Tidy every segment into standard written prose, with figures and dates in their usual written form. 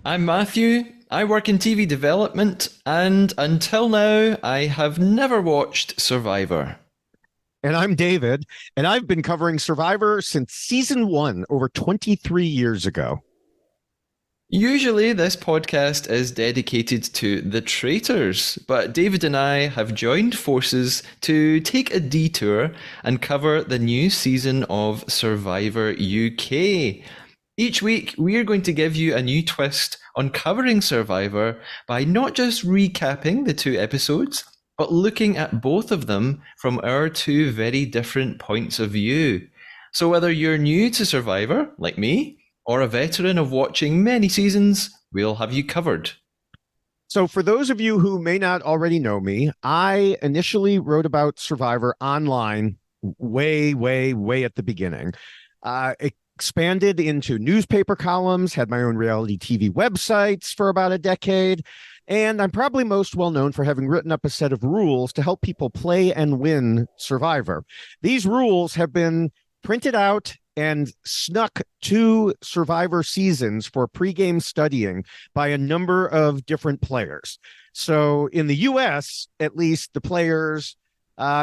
I'm Matthew. I work in TV development, and until now, I have never watched Survivor. And I'm David, and I've been covering Survivor since season one over 23 years ago. Usually, this podcast is dedicated to the traitors, but David and I have joined forces to take a detour and cover the new season of Survivor UK. Each week, we are going to give you a new twist on covering Survivor by not just recapping the two episodes, but looking at both of them from our two very different points of view. So, whether you're new to Survivor, like me, or a veteran of watching many seasons, we'll have you covered. So, for those of you who may not already know me, I initially wrote about Survivor online way at the beginning. Expanded into newspaper columns, had my own reality TV websites for about a decade. And I'm probably most well known for having written up a set of rules to help people play and win Survivor. These rules have been printed out and snuck to Survivor seasons for pregame studying by a number of different players. So in the US, at least, the players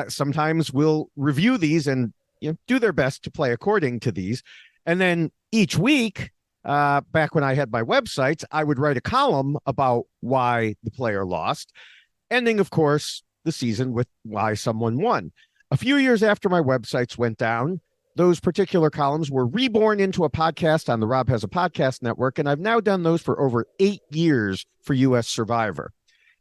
sometimes will review these and do their best to play according to these. And then each week, back when I had my websites, I would write a column about why the player lost, ending, of course, the season with why someone won. A few years after my websites went down, those particular columns were reborn into a podcast on the Rob Has a Podcast network, and I've now done those for over 8 years for US Survivor.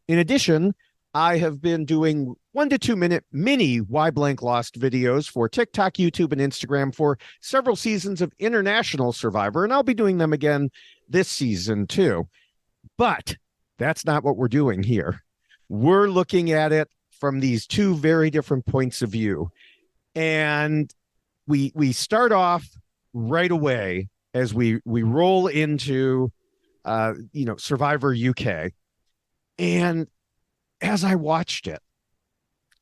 In addition, I have been doing 1 to 2 minute mini Why Blank Lost videos for TikTok, YouTube, and Instagram for several seasons of International Survivor, and I'll be doing them again this season too. But that's not what we're doing here. We're looking at it from these two very different points of view. And we start off right away as we roll into Survivor UK. And as I watched it,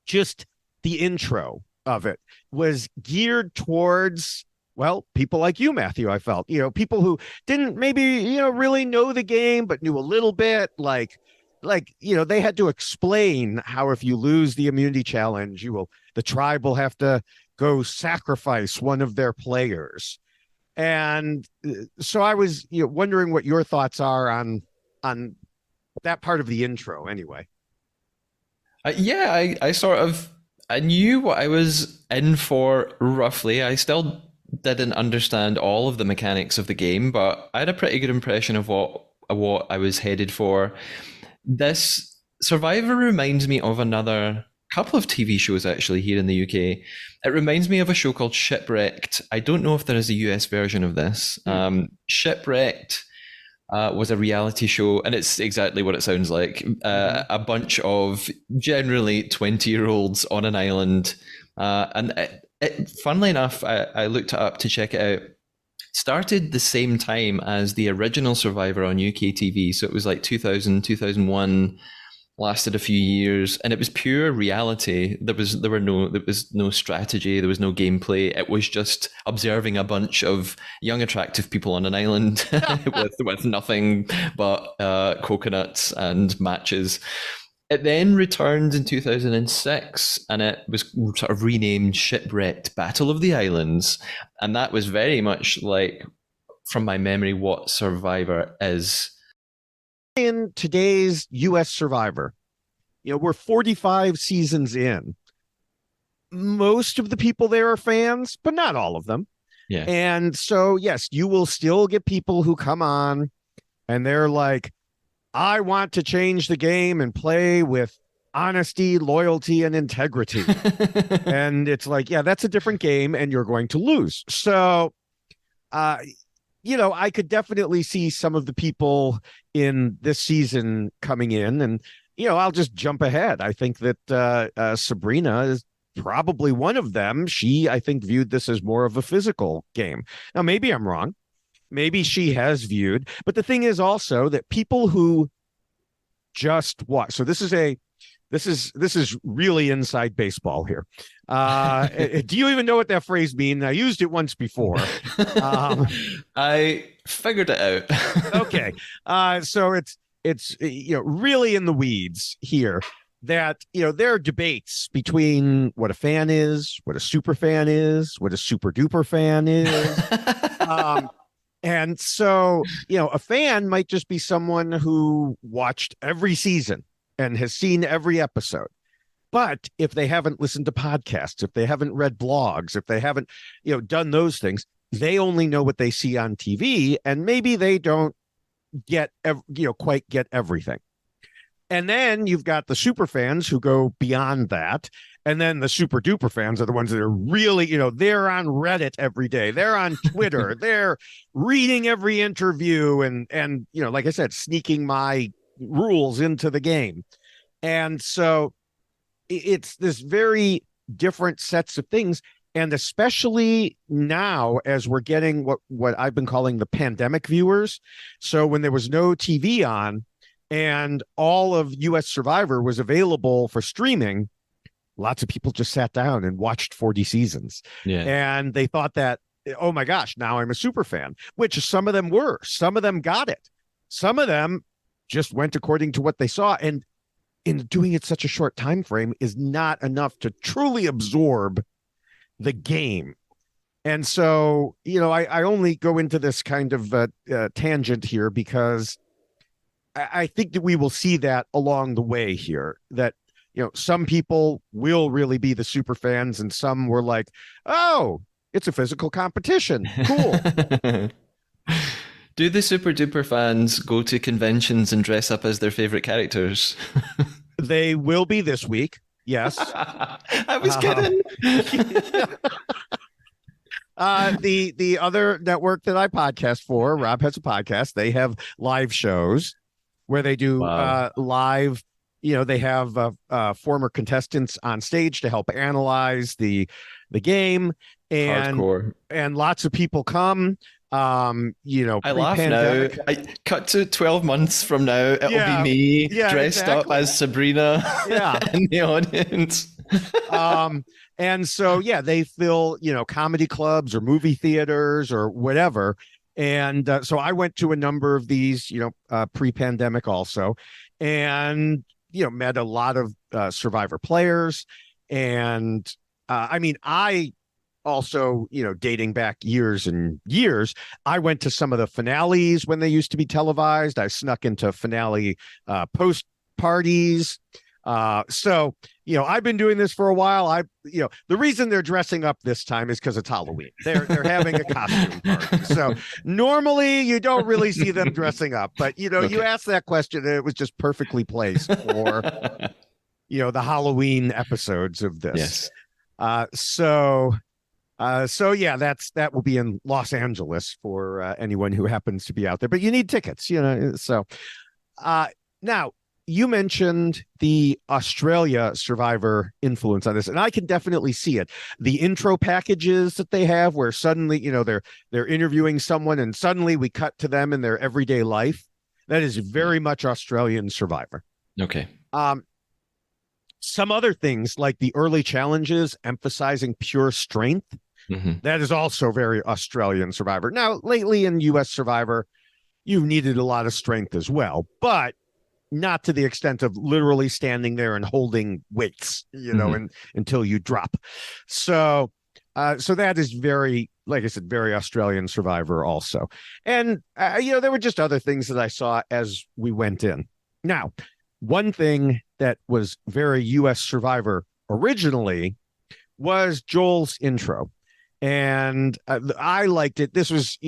just the intro of it was geared towards, well, people like you, Matthew. I felt, people who didn't maybe, really know the game, but knew a little bit, like, they had to explain how if you lose the immunity challenge, the tribe will have to go sacrifice one of their players. And so I was wondering what your thoughts are on that part of the intro anyway. I knew what I was in for roughly. I still didn't understand all of the mechanics of the game, but I had a pretty good impression of what I was headed for. This Survivor reminds me of another couple of TV shows actually here in the UK. It reminds me of a show called Shipwrecked. I don't know if there is a US version of this. Shipwrecked was a reality show, and it's exactly what it sounds like. A bunch of generally 20-year-olds on an island. Funnily enough, I looked it up to check it out. Started the same time as the original Survivor on UK TV. So it was like 2000, 2001, lasted a few years, and it was pure reality. There was no strategy, there was no gameplay. It was just observing a bunch of young attractive people on an island with nothing but coconuts and matches. It then returned in 2006, and it was sort of renamed Shipwrecked Battle of the Islands, and that was very much like, from my memory, what Survivor is. In today's US Survivor, we're 45 seasons in. Most of the people there are fans, but not all of them. Yeah. And so, yes, you will still get people who come on and they're like, I want to change the game and play with honesty, loyalty, and integrity. And it's like, yeah, that's a different game and you're going to lose. So, I could definitely see some of the people in this season coming in, and, I'll just jump ahead. I think that Sabrina is probably one of them. She, I think, viewed this as more of a physical game. Now, maybe I'm wrong. Maybe she has viewed, but the thing is also that people who just watch. So this this is really inside baseball here. Do you even know what that phrase means? I used it once before. I figured it out. Okay. So it's really in the weeds here that there are debates between what a fan is, what a super fan is, what a super duper fan is. And so, a fan might just be someone who watched every season and has seen every episode. But if they haven't listened to podcasts, if they haven't read blogs, if they haven't, done those things, they only know what they see on TV, and maybe they don't quite get everything. And then you've got the super fans who go beyond that. And then the super duper fans are the ones that are really, they're on Reddit every day. They're on Twitter. They're reading every interview and, like I said, sneaking my rules into the game. And so it's this very different sets of things. And especially now, as we're getting what I've been calling the pandemic viewers. So when there was no TV on and all of US Survivor was available for streaming, lots of people just sat down and watched 40 seasons. Yeah. And they thought that, oh my gosh, now I'm a super fan, which some of them were. Some of them got it. Some of them just went according to what they saw. And in doing it such a short time frame is not enough to truly absorb the game. And so, I only go into this kind of tangent here because I think that we will see that along the way here, that, some people will really be the super fans and some were like, oh, it's a physical competition. Cool. Do the super duper fans go to conventions and dress up as their favorite characters? They will be this week. Yes. I was kidding. The other network that I podcast for, Rob has a podcast. They have live shows where they do live. They have former contestants on stage to help analyze the game, and Hardcore. And lots of people come. I laugh now. I cut to 12 months from now. It'll be me dressed up as Sabrina in the audience. And so, they fill, comedy clubs or movie theaters or whatever. And so I went to a number of these, pre-pandemic also, and, met a lot of Survivor players. And I also, dating back years and years, I went to some of the finales when they used to be televised. I snuck into finale post parties. So, I've been doing this for a while. The reason they're dressing up this time is because it's Halloween. They're having a costume party. So normally you don't really see them dressing up, but okay. You asked that question and it was just perfectly placed for, the Halloween episodes of this. Yes. So that will be in Los Angeles for anyone who happens to be out there, but you need tickets, so now you mentioned the Australia Survivor influence on this, and I can definitely see it. The intro packages that they have where suddenly, they're interviewing someone and suddenly we cut to them in their everyday life. That is very much Australian Survivor. Okay. Some other things like the early challenges emphasizing pure strength. Mm-hmm. That is also very Australian Survivor. Now, lately in US Survivor, you've needed a lot of strength as well, but not to the extent of literally standing there and holding weights, until you drop. So that is very, like I said, very Australian Survivor also. And, there were just other things that I saw as we went in. Now, one thing that was very US Survivor originally was Joel's intro. And I liked it. This was,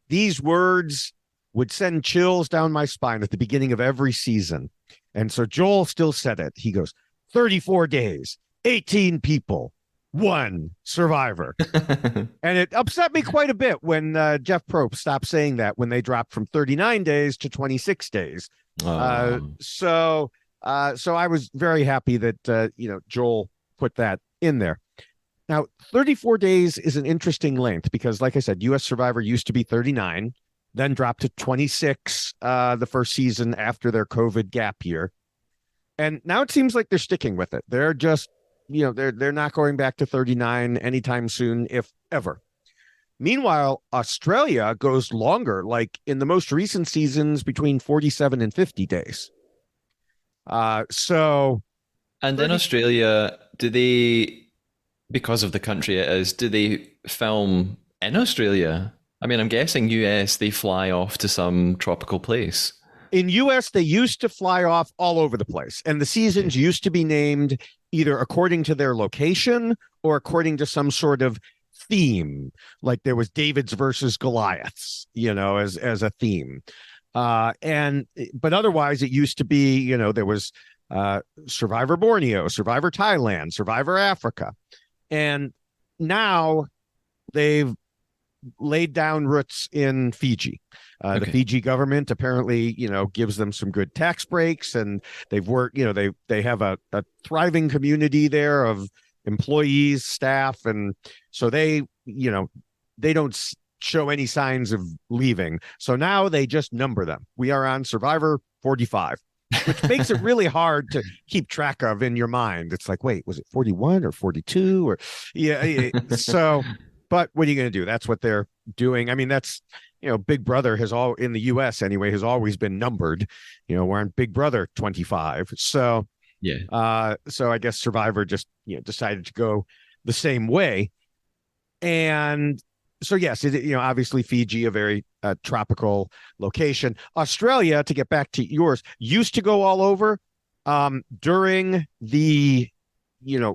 these words would send chills down my spine at the beginning of every season. And so Joel still said it. He goes, 34 days, 18 people, 1 survivor. And it upset me quite a bit when Jeff Probst stopped saying that when they dropped from 39 days to 26 days. So I was very happy that, Joel put that in there. Now, 34 days is an interesting length because, like I said, US Survivor used to be 39. Then dropped to 26 the first season after their COVID gap year. And now it seems like they're sticking with it. They're just, they're not going back to 39 anytime soon, if ever. Meanwhile, Australia goes longer, like in the most recent seasons between 47 and 50 days. So And in 30, Australia, do they, because of the country it is, do they film in Australia? I mean, I'm guessing US, they fly off to some tropical place. in US, they used to fly off all over the place, and the seasons used to be named either according to their location or according to some sort of theme. Like there was David's versus Goliaths, as a theme. And but otherwise, it used to be, there was Survivor Borneo, Survivor Thailand, Survivor Africa, and now they've laid down roots in Fiji. The Fiji government apparently, gives them some good tax breaks, and they've worked. They have a thriving community there of employees, staff, and so they don't show any signs of leaving. So now they just number them. We are on Survivor 45, which makes it really hard to keep track of in your mind. It's like, wait, was it 41 or 42 or yeah. So, but what are you going to do? That's what they're doing. I mean, that's, Big Brother has all in the US anyway, has always been numbered. We're on Big Brother 25. So, Yeah. so I guess Survivor just, decided to go the same way. And so, yes, obviously Fiji, a very tropical location. Australia, to get back to yours, used to go all over during the,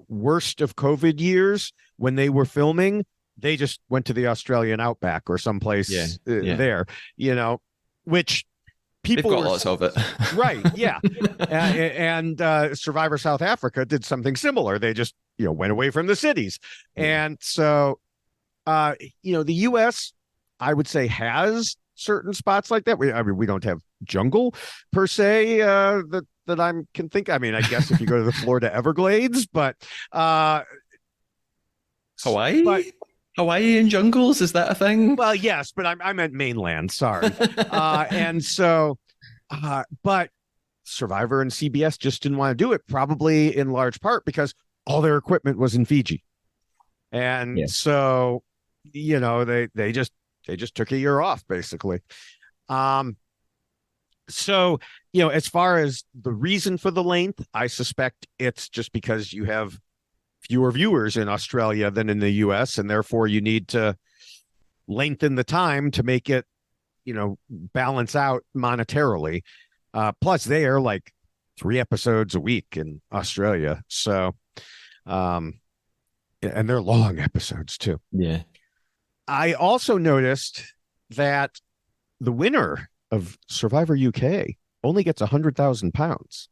worst of COVID years when they were filming. They just went to the Australian outback or someplace there, which people they've got lots of it. Right. Yeah. And Survivor South Africa did something similar. They just, went away from the cities. And so, the US, I would say, has certain spots like that. We don't have jungle per se that I can think. I mean, I guess if you go to the Florida Everglades, but Hawaii? But, Hawaiian jungles, is that a thing? Well, yes, but I meant mainland. Sorry. And so, but Survivor and CBS just didn't want to do it, probably in large part because all their equipment was in Fiji. And so, they just took a year off, basically. So, as far as the reason for the length, I suspect it's just because you have fewer viewers in Australia than in the US, and therefore you need to lengthen the time to make it, balance out monetarily. Plus they are like 3 episodes a week in Australia. So, and they're long episodes too. Yeah. I also noticed that the winner of Survivor UK only gets £100,000.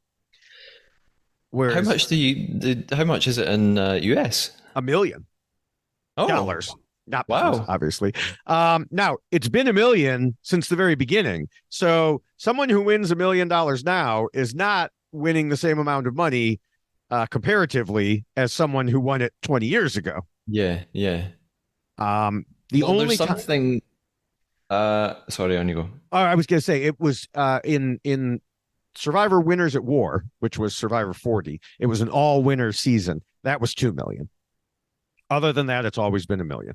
Whereas, how much is it in US? $1 million. Not pounds, obviously. Now it's been $1 million since the very beginning. So someone who wins $1 million now is not winning the same amount of money comparatively as someone who won it 20 years ago. Yeah. There's something. Sorry, on you go. I was going to say it was in Survivor Winners at War, which was Survivor 40. It was an all-winner season. That was 2 million. Other than that, it's always been $1 million.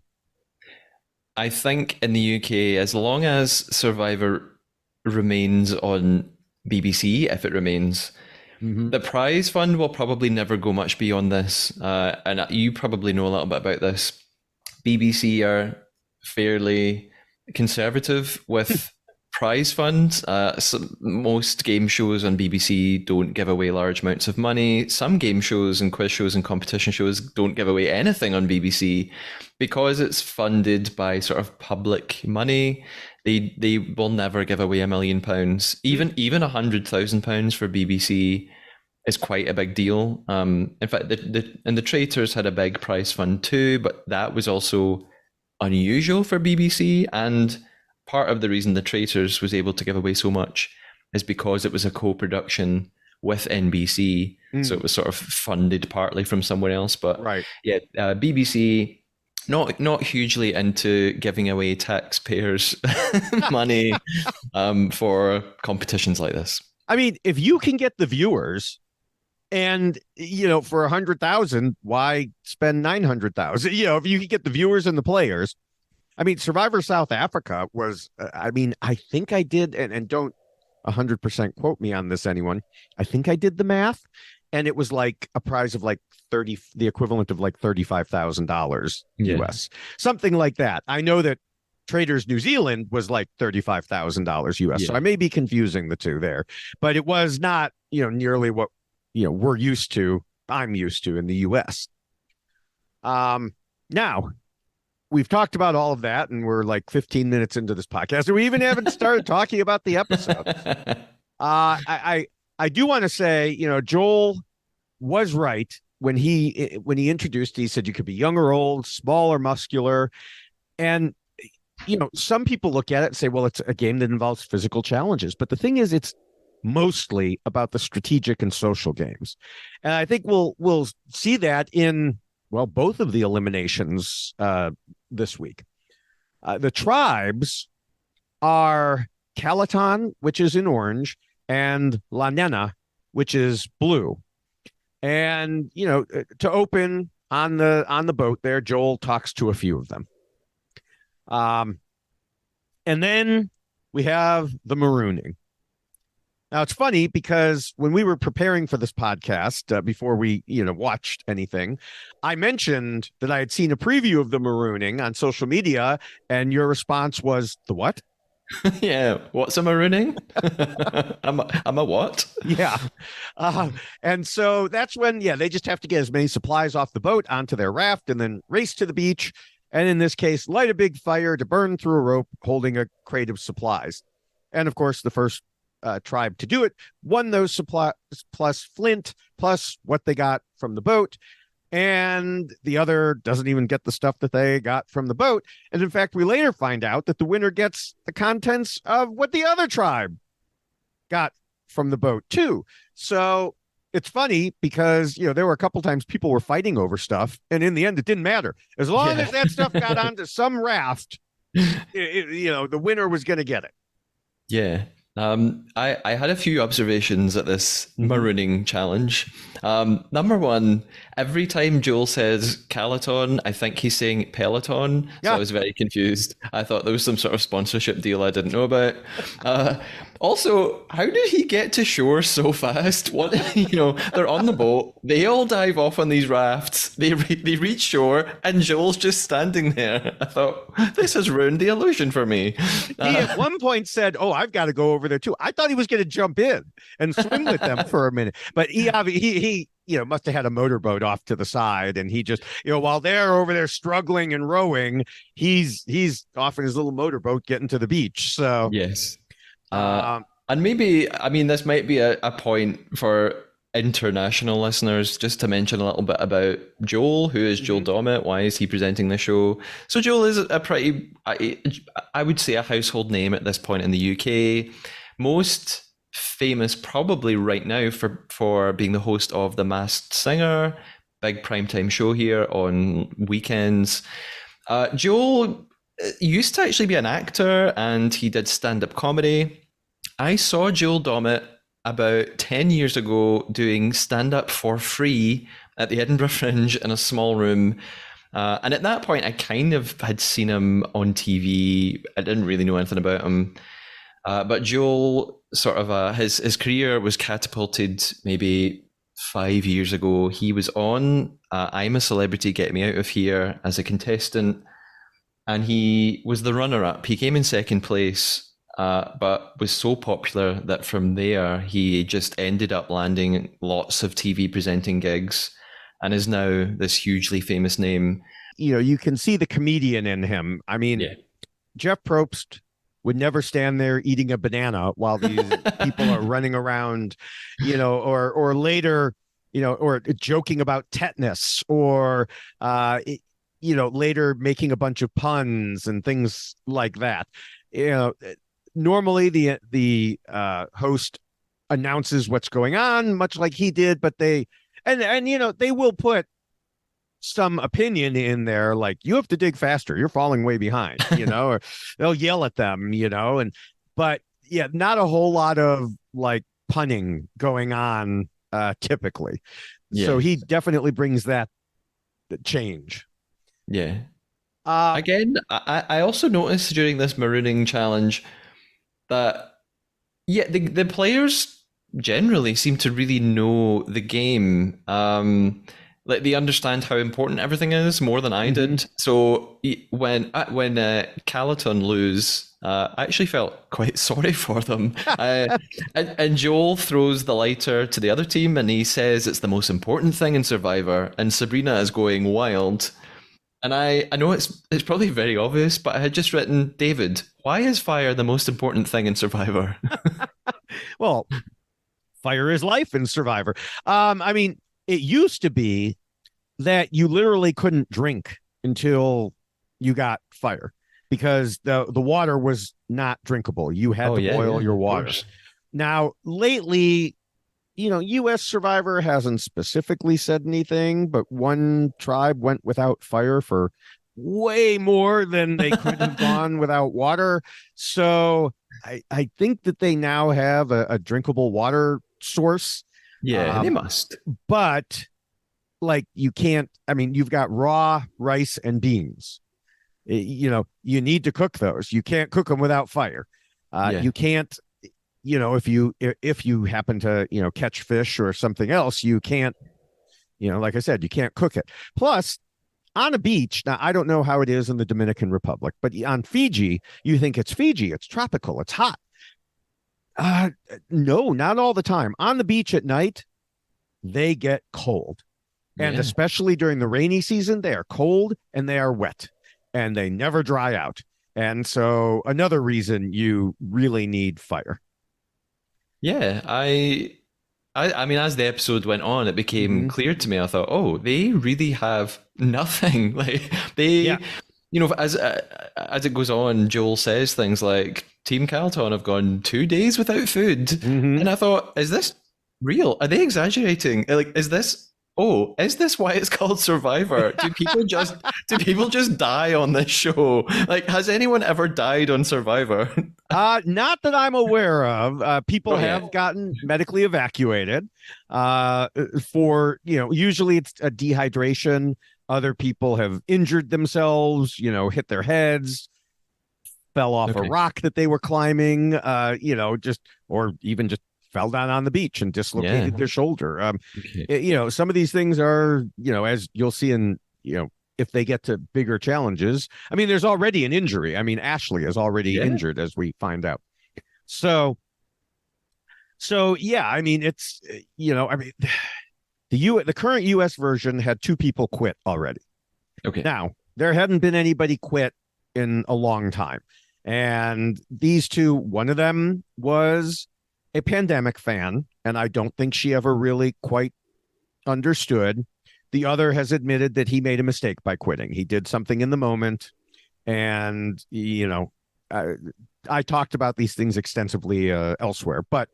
I think in the UK, as long as Survivor remains on BBC, if it remains, the prize fund will probably never go much beyond this. And you probably know a little bit about this. BBC are fairly conservative with prize funds. Most game shows on BBC don't give away large amounts of money. Some game shows and quiz shows and competition shows don't give away anything on BBC because it's funded by sort of public money. They will never give away £1 million. Even £100,000 for BBC is quite a big deal. In fact, the Traitors had a big prize fund too, but that was also unusual for BBC. And part of the reason the Traitors was able to give away so much is because it was a co-production with NBC, so it was sort of funded partly from somewhere else. But BBC not hugely into giving away taxpayers' money for competitions like this. I mean, if you can get the viewers, And for 100,000, why spend 900,000? If you could get the viewers and the players. I mean, Survivor South Africa was. I mean, I think I did, and don't 100% quote me on this, anyone. I think I did the math, and it was like a prize of like 30, the equivalent of like $35,000 Yeah. US, something like that. I know that Traders New Zealand was like $35,000 US, so Yeah. I may be confusing the two there, but it was not nearly what we're used to. I'm used to in the US. Now we've talked about all of that, and we're like 15 minutes into this podcast, and we even haven't started talking about the episode. I do want to say, Joel was right when he introduced. He said you could be young or old, small or muscular, and some people look at it and say, well, it's a game that involves physical challenges, but the thing is, it's mostly about the strategic and social games, and I think we'll see that in both of the eliminations this week. The tribes are Calaton, which is in orange, and La Nena, which is blue. And to open on the boat there, Joel talks to a few of them. And then we have the marooning. Now it's funny because when we were preparing for this podcast, before we watched anything, I mentioned that I had seen a preview of the marooning on social media, and your response was the what? Yeah. What's a marooning? I'm a what? Yeah. And so that's when, they just have to get as many supplies off the boat onto their raft and then race to the beach. And in this case, light a big fire to burn through a rope holding a crate of supplies. And of course, the first tribe to do it won those supplies plus flint plus what they got from the boat. And the other doesn't even get the stuff that they got from the boat. And in fact, we later find out that the winner gets the contents of what the other tribe got from the boat too. So it's funny because there were a couple times people were fighting over stuff, and in the end it didn't matter. As long as that stuff got onto some raft, the winner was going to get it. Yeah. I had a few observations at this marooning challenge. Number one, every time Joel says Calaton, I think he's saying Peloton. So I was very confused. I thought there was some sort of sponsorship deal I didn't know about. Also, how did he get to shore so fast? What they're on the boat. They all dive off on these rafts. They reach shore, and Joel's just standing there. I thought this has ruined the illusion for me. He at one point said, "Oh, I've got to go over there too." I thought he was going to jump in and swim with them for a minute, but he must have had a motorboat off to the side, and he just while they're over there struggling and rowing, he's off in his little motorboat getting to the beach. So yes. And maybe, this might be a point for international listeners, just to mention a little bit about Joel. Who is Joel Dommett? Why is he presenting the show? So Joel is a pretty, I would say, a household name at this point in the UK. Most famous probably right now for being the host of The Masked Singer, big primetime show here on weekends. Joel used to actually be an actor, and he did stand-up comedy. I saw Joel Dommett about 10 years ago doing stand-up for free at the Edinburgh Fringe in a small room. And at that point, I kind of had seen him on TV. I didn't really know anything about him. But Joel, sort of, his career was catapulted maybe 5 years ago. He was on I'm a Celebrity, Get Me Out of Here as a contestant. And he was the runner-up. He came in second place. But was so popular that from there he just ended up landing lots of TV presenting gigs and is now this hugely famous name. You can see the comedian in him. I mean, Jeff Probst would never stand there eating a banana while these people are running around, or later, or joking about tetanus, or later making a bunch of puns and things like that. Normally the host announces what's going on, much like he did, but they will put some opinion in there, like, you have to dig faster, you're falling way behind, or they'll yell at them, but not a whole lot of like punning going on typically. So Yeah. he definitely brings that change. Yeah. Uh, Again, I also noticed during this marooning challenge that yeah, the players generally seem to really know the game. Like they understand how important everything is more than I mhm. did. So when Calaton lose, I actually felt quite sorry for them. And Joel throws the lighter to the other team, and he says it's the most important thing in Survivor. And Sabrina is going wild. And I know it's probably very obvious, but I had just written, David, why is fire the most important thing in Survivor? Well, fire is life in Survivor. I mean, it used to be that you literally couldn't drink until you got fire because the water was not drinkable. You had Oh to yeah, boil yeah, your of water. course. Now, lately, US Survivor hasn't specifically said anything, but one tribe went without fire for way more than they could have gone without water. So I think that they now have a drinkable water source. Yeah, they Um, must. but like you can't, I mean, you've got raw rice and beans. You need to cook those. You can't cook them without fire. Yeah. You can't, if you happen to, catch fish or something else, you can't, like I said, you can't cook it. Plus, on a beach, now I don't know how it is in the Dominican Republic, but on Fiji, you think it's Fiji, it's tropical, it's hot. Uh, no, not all the time. On the beach at night, they get cold. And Yeah. especially during the rainy season, they are cold and they are wet and they never dry out. And so another reason you really need fire. Yeah. I mean, as the episode went on, it became Mm-hmm. clear to me. I thought, oh, they really have nothing. Like Yeah. they, as it goes on, Joel says things like, "Team Calton have gone 2 days without food," Mm-hmm. and I thought, is this real? Are they exaggerating? Like, is this? Oh, is this why it's called Survivor? Do people just die on this show? Like, has anyone ever died on Survivor? Not that I'm aware of. People Oh yeah, have gotten medically evacuated for, usually it's a dehydration. Other people have injured themselves, hit their heads, fell off a okay, rock that they were climbing, just or even just fell down on the beach and yeah, dislocated their shoulder. okay, Some of these things are, as you'll see in, if they get to bigger challenges. I mean, there's already an injury. I mean, Ashley is already yeah, injured, as we find out. So, so yeah, I mean, it's, I mean, the current U.S. version had two people quit already. okay, Now, there hadn't been anybody quit in a long time. And these two, one of them was a pandemic fan, and I don't think she ever really quite understood. The other has admitted that he made a mistake by quitting. He did something in the moment. And, I talked about these things extensively elsewhere. But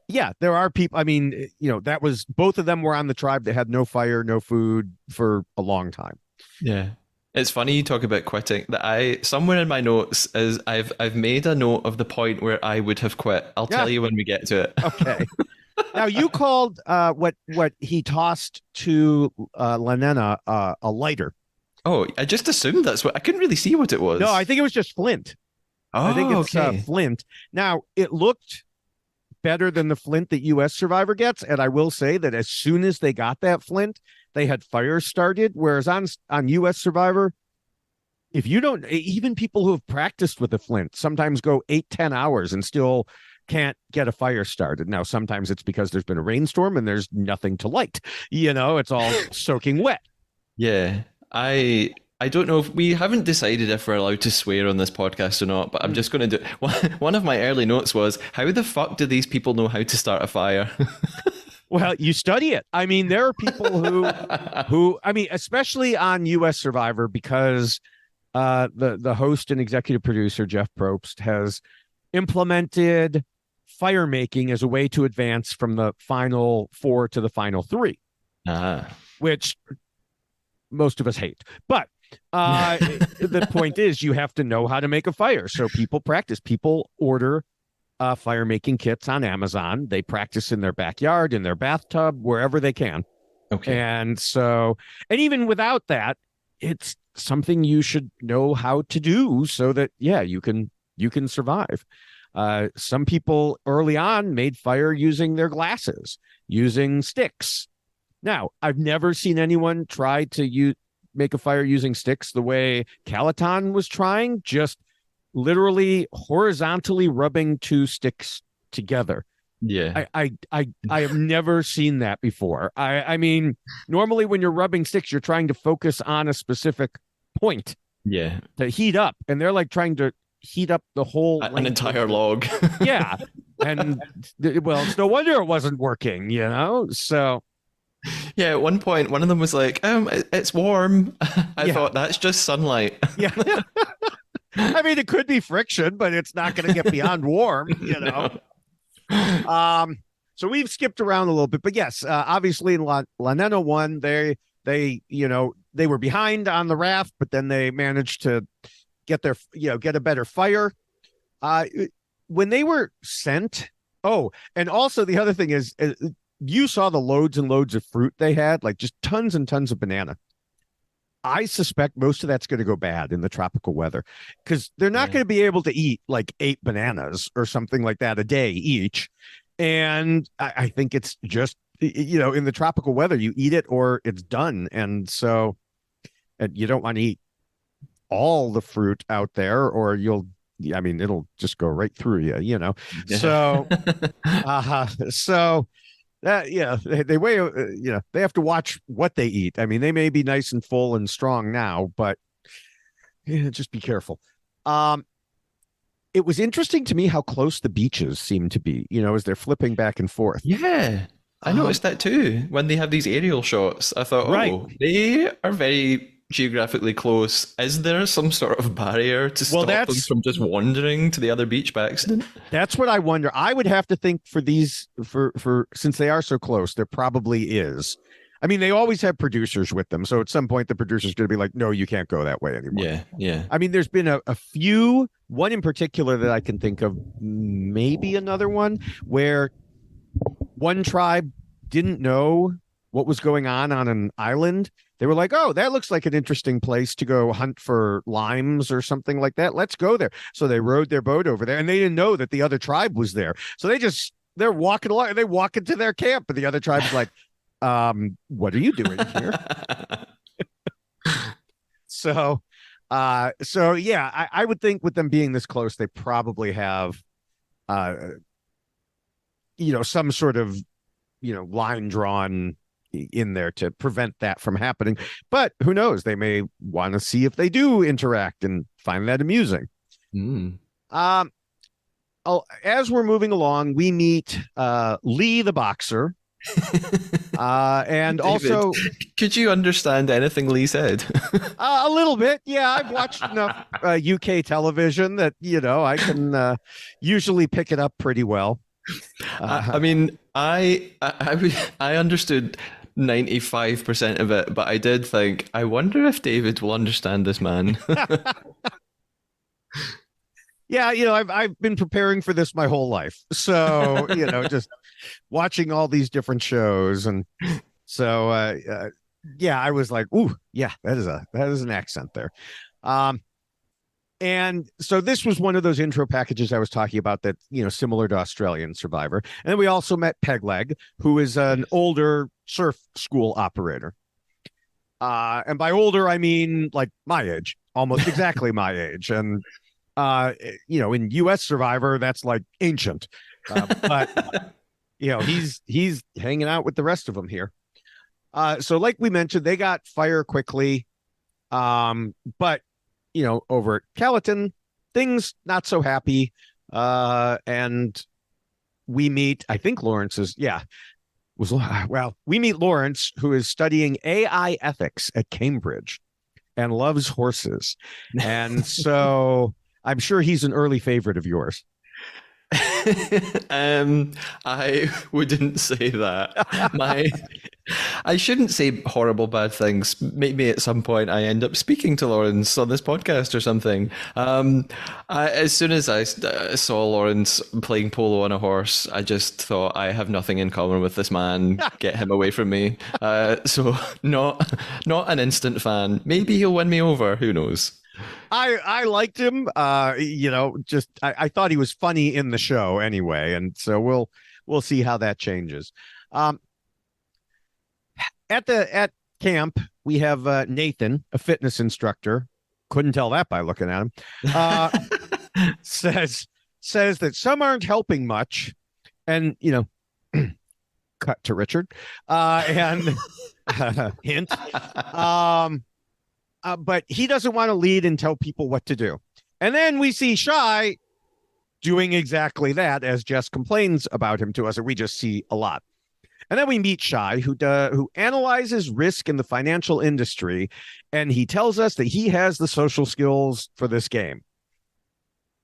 yeah, there are people. I mean, that was both of them were on the tribe that had no fire, no food for a long time. yeah. It's funny you talk about quitting. That I somewhere in my notes is I've made a note of the point where I would have quit. I'll tell Yeah. you when we get to it. Okay. Now you called what he tossed to Lanena a lighter. Oh, I just assumed that's what I couldn't really see what it No, I was. think it was just flint. I think Oh, it's okay. flint. Now it looked better than the flint that U.S. Survivor gets, and I will say that as soon as they got that flint, they had fires started. Whereas on U.S. Survivor, if you don't, even people who have practiced with the flint sometimes go 8-10 hours and still can't get a fire started. Now sometimes it's because there's been a rainstorm and there's nothing to light. It's all soaking wet. Yeah. I don't know if we haven't decided if we're allowed to swear on this podcast or not, but I'm just going to do one of my early notes was how the fuck do these people know how to start a fire? Well, you study it. I mean, there are people who I mean, especially on U.S. Survivor, because the host and executive producer Jeff Probst has implemented fire making as a way to advance from the final four to the final three, Ah. which most of us hate. But the point is, you have to know how to make a fire. So people practice. People order fire making kits on Amazon. They practice in their backyard, in their bathtub, wherever they can. Okay. And so, and even without that, it's something you should know how to do so that, yeah, you can survive. Some people early on made fire using their glasses, using sticks. Now, I've never seen anyone try to make a fire using sticks the way Calaton was trying, just literally horizontally rubbing two sticks together. Yeah. I have never seen that before. I mean, normally when you're rubbing sticks, you're trying to focus on a specific point Yeah. to heat up, and they're like trying to heat up the whole An entire log. yeah. And well, it's no wonder it wasn't working, you know? So Yeah, at one point, one of them was like, it's warm. I yeah, thought that's just sunlight. yeah. I mean, it could be friction, but it's not going to get beyond warm, you know? No. So we've skipped around a little bit, but yes, obviously in La Nena one, they were behind on the raft, but then they managed to get a better fire. When they were sent, oh, and also the other thing is, you saw the loads and loads of fruit they had, like just tons and tons of banana. I suspect most of that's going to go bad in the tropical weather because they're not going to be able to eat like 8 bananas or something like that a day each. And I think it's just, in the tropical weather, you eat it or it's done. And so you don't want to eat all the fruit out there or it'll just go right through you, Yeah. So that, yeah, they weigh, they have to watch what they eat. I mean, they may be nice and full and strong now, but just be careful. It was interesting to me how close the beaches seem to be, as they're flipping back and forth. Yeah. I noticed that too. When they have these aerial shots, I thought, Right. oh, they are very geographically close. Is there some sort of barrier to stop them from just wandering to the other beach by accident? That's what I wonder. I would have to think for since they are so close, there probably is. I mean, they always have producers with them. So at some point, the producer's going to be like, no, you can't go that way anymore. Yeah, yeah. I mean, there's been a few, one in particular that I can think of, maybe another one, where one tribe didn't know what was going on an island. They were like, oh, that looks like an interesting place to go hunt for limes or something like that. Let's go there. So they rowed their boat over there and they didn't know that the other tribe was there. So they're walking along and they walk into their camp and the other tribe's like, what are you doing here? So yeah, I would think with them being this close, they probably have, some sort of, line drawn in there to prevent that from happening. But who knows? They may want to see if they do interact and find that amusing. As we're moving along, we meet Lee the boxer. And David, also, could you understand anything Lee said? a little bit. Yeah, I've watched enough UK television that, I can usually pick it up pretty well. I mean, I understood 95% of it, but I did think, I wonder if David will understand this man. Yeah, I've been preparing for this my whole life. So, just watching all these different shows. And so, yeah, I was like, ooh, yeah, that is an accent there. And so this was one of those intro packages I was talking about that, similar to Australian Survivor. And then we also met Pegleg, who is an older surf school operator. And by older, I mean like my age, almost exactly my age. And, in US Survivor, that's like ancient. But, he's hanging out with the rest of them here. So like we mentioned, they got fire quickly. But over at Calaton, things not so happy. And we meet, I think we meet Lawrence, who is studying AI ethics at Cambridge and loves horses. And so I'm sure he's an early favorite of yours. I wouldn't say that. I shouldn't say horrible bad things. Maybe at some point I end up speaking to Lawrence on this podcast or something. As soon as I saw Lawrence playing polo on a horse, I just thought I have nothing in common with this man. Get him away from me. So not an instant fan. Maybe he'll win me over. Who knows? I liked him. Just I thought he was funny in the show anyway, and so we'll see how that changes. Um, at camp we have Nathan, a fitness instructor. Couldn't tell that by looking at him. Uh, says that some aren't helping much, and cut to Richard, and hint. But he doesn't want to lead and tell people what to do. And then we see Shy doing exactly that, as Jess complains about him to us, and we just see a lot. And then we meet Shy, who analyzes risk in the financial industry, and he tells us that he has the social skills for this game.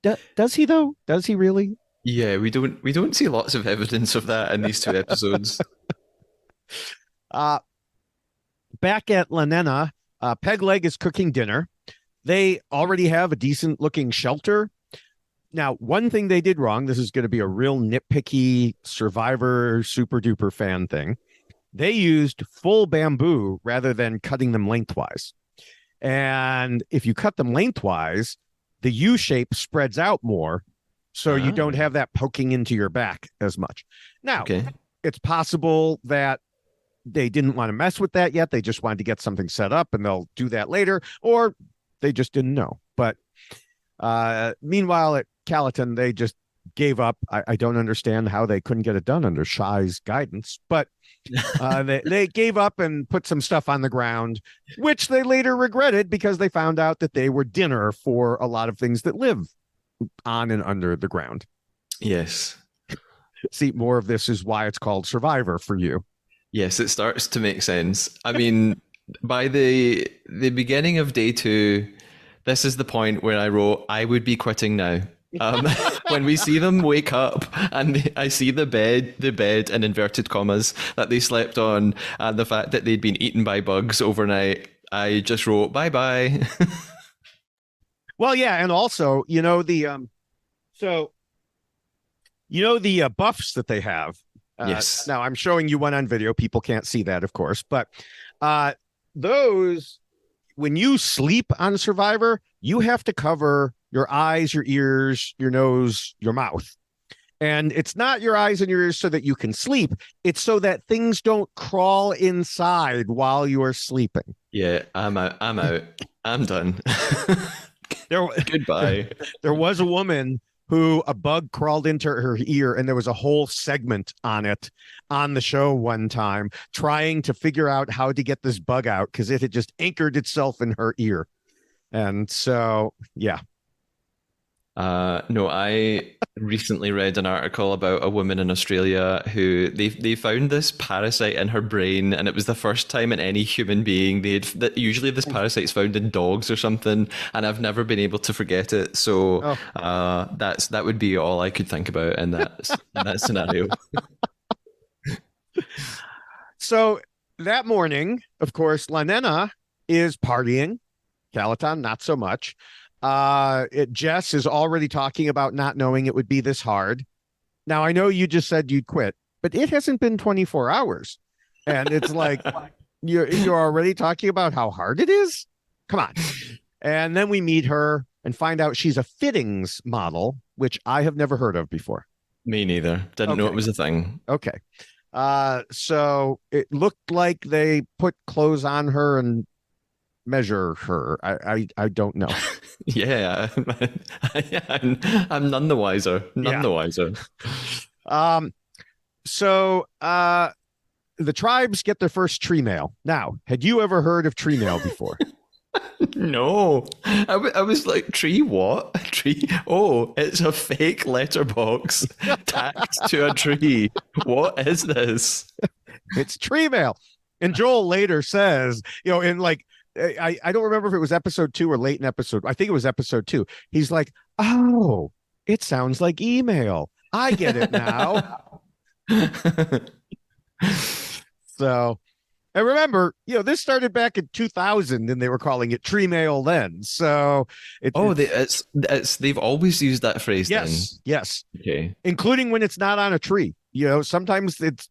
Does he though? Does he really? Yeah, we don't see lots of evidence of that in these two episodes. Uh, Back at La Nena, Pegleg is cooking dinner. They already have a decent looking shelter. Now, one thing they did wrong, this is going to be a real nitpicky Survivor super duper fan thing. They used full bamboo rather than cutting them lengthwise. And if you cut them lengthwise, the U shape spreads out more. So you don't have that poking into your back as much. Now, Okay. it's possible that they didn't want to mess with that yet. They just wanted to get something set up and they'll do that later, or they just didn't know. But meanwhile, at Calaton, they just gave up. I don't understand how they couldn't get it done under Shy's guidance, but they gave up and put some stuff on the ground, which they later regretted because they found out that they were dinner for a lot of things that live on and under the ground. Yes. See, more of this is why it's called Survivor for you. Yes, it starts to make sense. I mean, by the beginning of day two, this is the point where I wrote, I would be quitting now. When we see them wake up and I see the bed in inverted commas that they slept on, and the fact that they'd been eaten by bugs overnight, I just wrote bye bye. Well, yeah, and also, the buffs that they have. Yes. Now I'm showing you one on video. People can't see that, of course, but those, when you sleep on Survivor, you have to cover your eyes, your ears, your nose, your mouth. And it's not your eyes and your ears so that you can sleep. It's so that things don't crawl inside while you are sleeping. Yeah, I'm out. I'm done. Goodbye. There was a woman who a bug crawled into her ear, and there was a whole segment on it on the show one time trying to figure out how to get this bug out because it had just anchored itself in her ear. And so, yeah. No, I recently read an article about a woman in Australia who they found this parasite in her brain, and it was the first time in any human being that usually this parasite's found in dogs or something, and I've never been able to forget it. So that would be all I could think about in that scenario. So that morning, of course, La Nena is partying. Calaton, not so much. Jess is already talking about not knowing it would be this hard. Now, I know you just said you'd quit, but it hasn't been 24 hours. And it's like, you're already talking about how hard it is? Come on. And then we meet her and find out she's a fittings model, which I have never heard of before. Me neither. Didn't know it was a thing. Okay. So it looked like they put clothes on her and measure her. I don't know. Yeah, I'm none the wiser. None the wiser. So the tribes get their first tree mail. Now, had you ever heard of tree mail before? No, I was like, tree what? Tree? Oh, it's a fake letterbox tacked to a tree. What is this? It's tree mail. And Joel later says, in like, I don't remember if it was episode 2 or late in episode. I think it was episode 2. He's like, oh, it sounds like email. I get it now. So, and remember, this started back in 2000 and they were calling it tree mail then. So Oh, they've always used that phrase then. yes, yes, Okay. including when it's not on a tree. Sometimes it's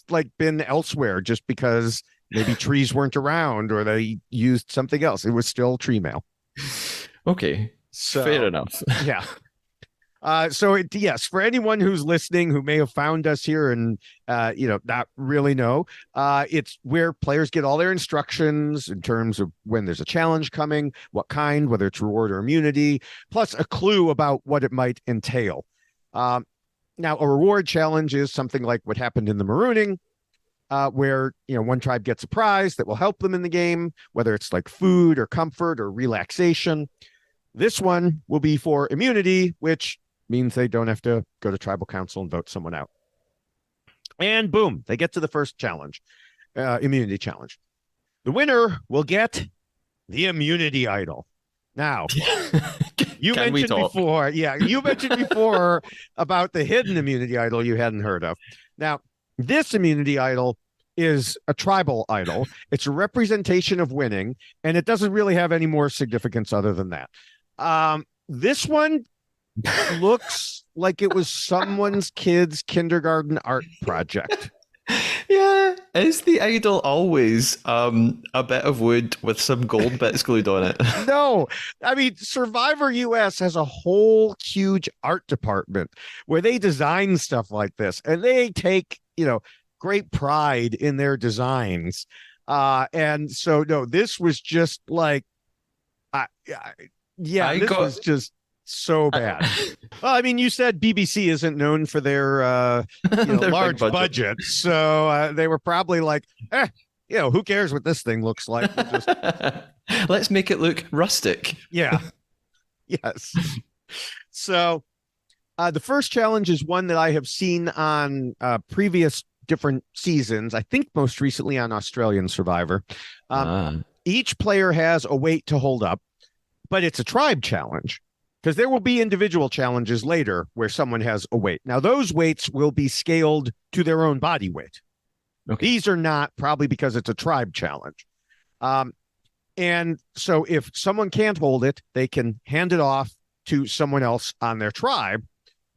like been elsewhere just because maybe trees weren't around or they used something else. It was still tree mail. Okay. So Fair enough. yeah. Yes, for anyone who's listening who may have found us here and not really know, it's where players get all their instructions in terms of when there's a challenge coming, what kind, whether it's reward or immunity, plus a clue about what it might entail. Now, a reward challenge is something like what happened in the Marooning, where one tribe gets a prize that will help them in the game, whether it's like food or comfort or relaxation. This one will be for immunity, which means they don't have to go to tribal council and vote someone out. And boom, they get to the first challenge, immunity challenge. The winner will get the immunity idol. Now, you mentioned before about the hidden immunity idol you hadn't heard of. Now, this immunity idol is a tribal idol. It's a representation of winning, and it doesn't really have any more significance other than that. This one looks like it was someone's kid's kindergarten art project. Yeah. Is the idol always a bit of wood with some gold bits glued on it? No, I mean, Survivor US has a whole huge art department where they design stuff like this, and they take, great pride in their designs. And so, no, this was just like, was just so bad. Well, I mean, you said BBC isn't known for their their large budget, so they were probably like, who cares what this thing looks like? Let's make it look rustic. Yeah. Yes. So the first challenge is one that I have seen on previous different seasons. I think most recently on Australian Survivor. Each player has a weight to hold up, but it's a tribe challenge because there will be individual challenges later where someone has a weight. Now, those weights will be scaled to their own body weight. Okay. These are not, probably because it's a tribe challenge. And so if someone can't hold it, they can hand it off to someone else on their tribe.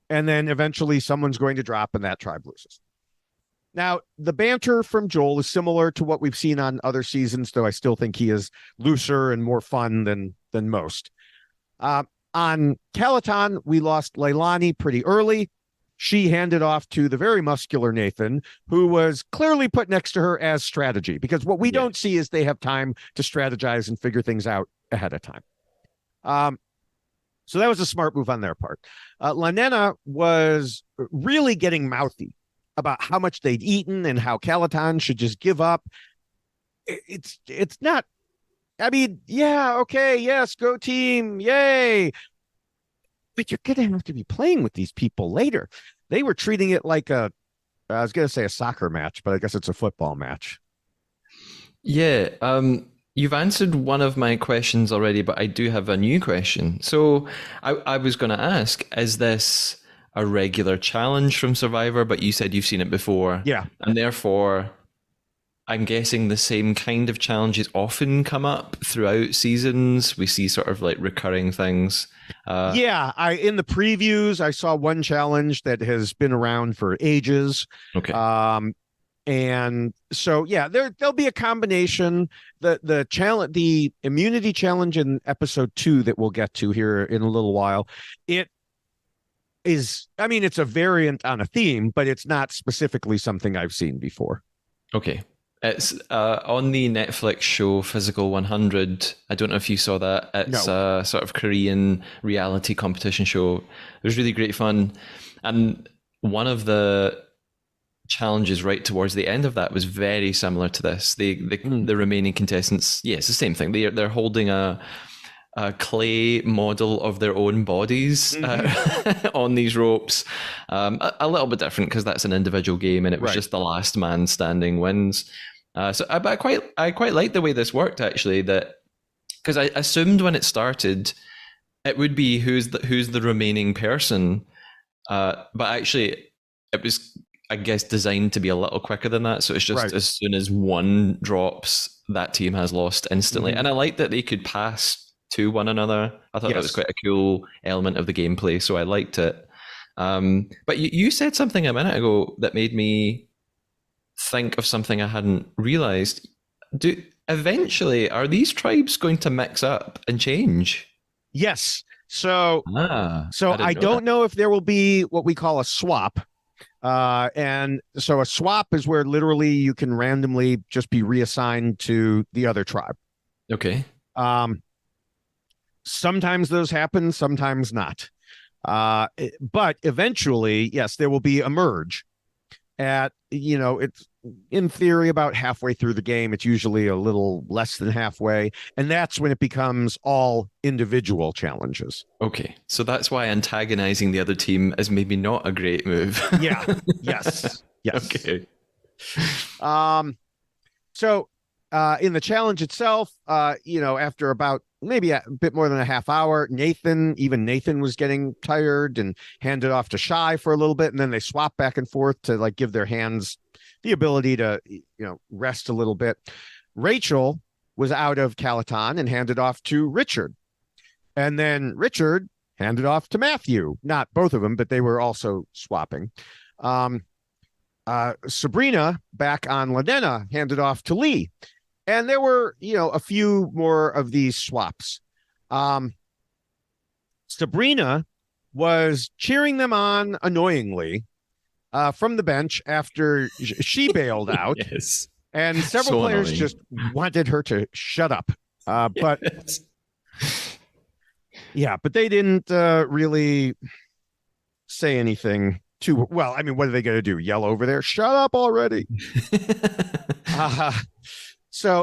And then eventually someone's going to drop and that tribe loses. Now, the banter from Joel is similar to what we've seen on other seasons, though I still think he is looser and more fun than most. On Calaton, we lost Leilani pretty early. She handed off to the very muscular Nathan, who was clearly put next to her as strategy, because what we don't see is they have time to strategize and figure things out ahead of time. So that was a smart move on their part. Lanena was really getting mouthy about how much they'd eaten and how Calaton should just give up. It's not, I mean, yeah, okay, yes, go team, yay. But you're going to have to be playing with these people later. They were treating it like I was going to say a soccer match, but I guess it's a football match. Yeah, you've answered one of my questions already, but I do have a new question. So I was going to ask, is this a regular challenge from Survivor? But you said you've seen it before. Yeah. And therefore, I'm guessing the same kind of challenges often come up throughout seasons. We see sort of like recurring things. In the previews, I saw one challenge that has been around for ages. Okay. And so, yeah, there'll be a combination. The immunity challenge in episode 2 that we'll get to here in a little while. It is, I mean, it's a variant on a theme, but it's not specifically something I've seen before. Okay. It's on the Netflix show Physical 100. I don't know if you saw that. It's a sort of Korean reality competition show. It was really great fun. And one of the challenges right towards the end of that was very similar to this. The remaining contestants, it's the same thing. They're holding a clay model of their own bodies on these ropes. A little bit different because that's an individual game and it was just the last man standing wins. But I quite like the way this worked actually, that because I assumed when it started it would be who's the remaining person, But actually, it was, I guess, designed to be a little quicker than that. So it's just Right. as soon as one drops, that team has lost instantly. Mhm. And I like that they could pass to one another. I thought that was Yes. quite a cool element of the gameplay. So I liked it. But you said something a minute ago that made me think of something I hadn't realized. Do eventually are these tribes going to mix up and change? Yes. So I I didn't know that. don't know if there will be what we call a swap. And so a swap is where literally you can randomly just be reassigned to the other tribe. Okay. Um, Sometimes those happen, sometimes not. But eventually, yes, there will be a merge at, it's in theory about halfway through the game. It's usually a little less than halfway. And that's when it becomes all individual challenges. Okay. So that's why antagonizing the other team is maybe not a great move. Yeah. Yes. Yes. Okay. Um, so in the challenge itself, after about maybe a bit more than a half hour, Nathan was getting tired and handed off to Shy for a little bit, and then they swap back and forth to like give their hands the ability to rest a little bit. Rachel was out of Calaton and handed off to Richard, and then Richard handed off to Matthew. Not both of them, but they were also swapping. Um, Sabrina back on Ladena handed off to Lee. And there were, a few more of these swaps. Um, Sabrina was cheering them on annoyingly from the bench after she bailed out, Yes. and several So players annoying. just wanted her to shut up. But Yes. yeah, but they didn't really say anything too well. I mean, what are they going to do? Yell over there? Shut up already. Uh,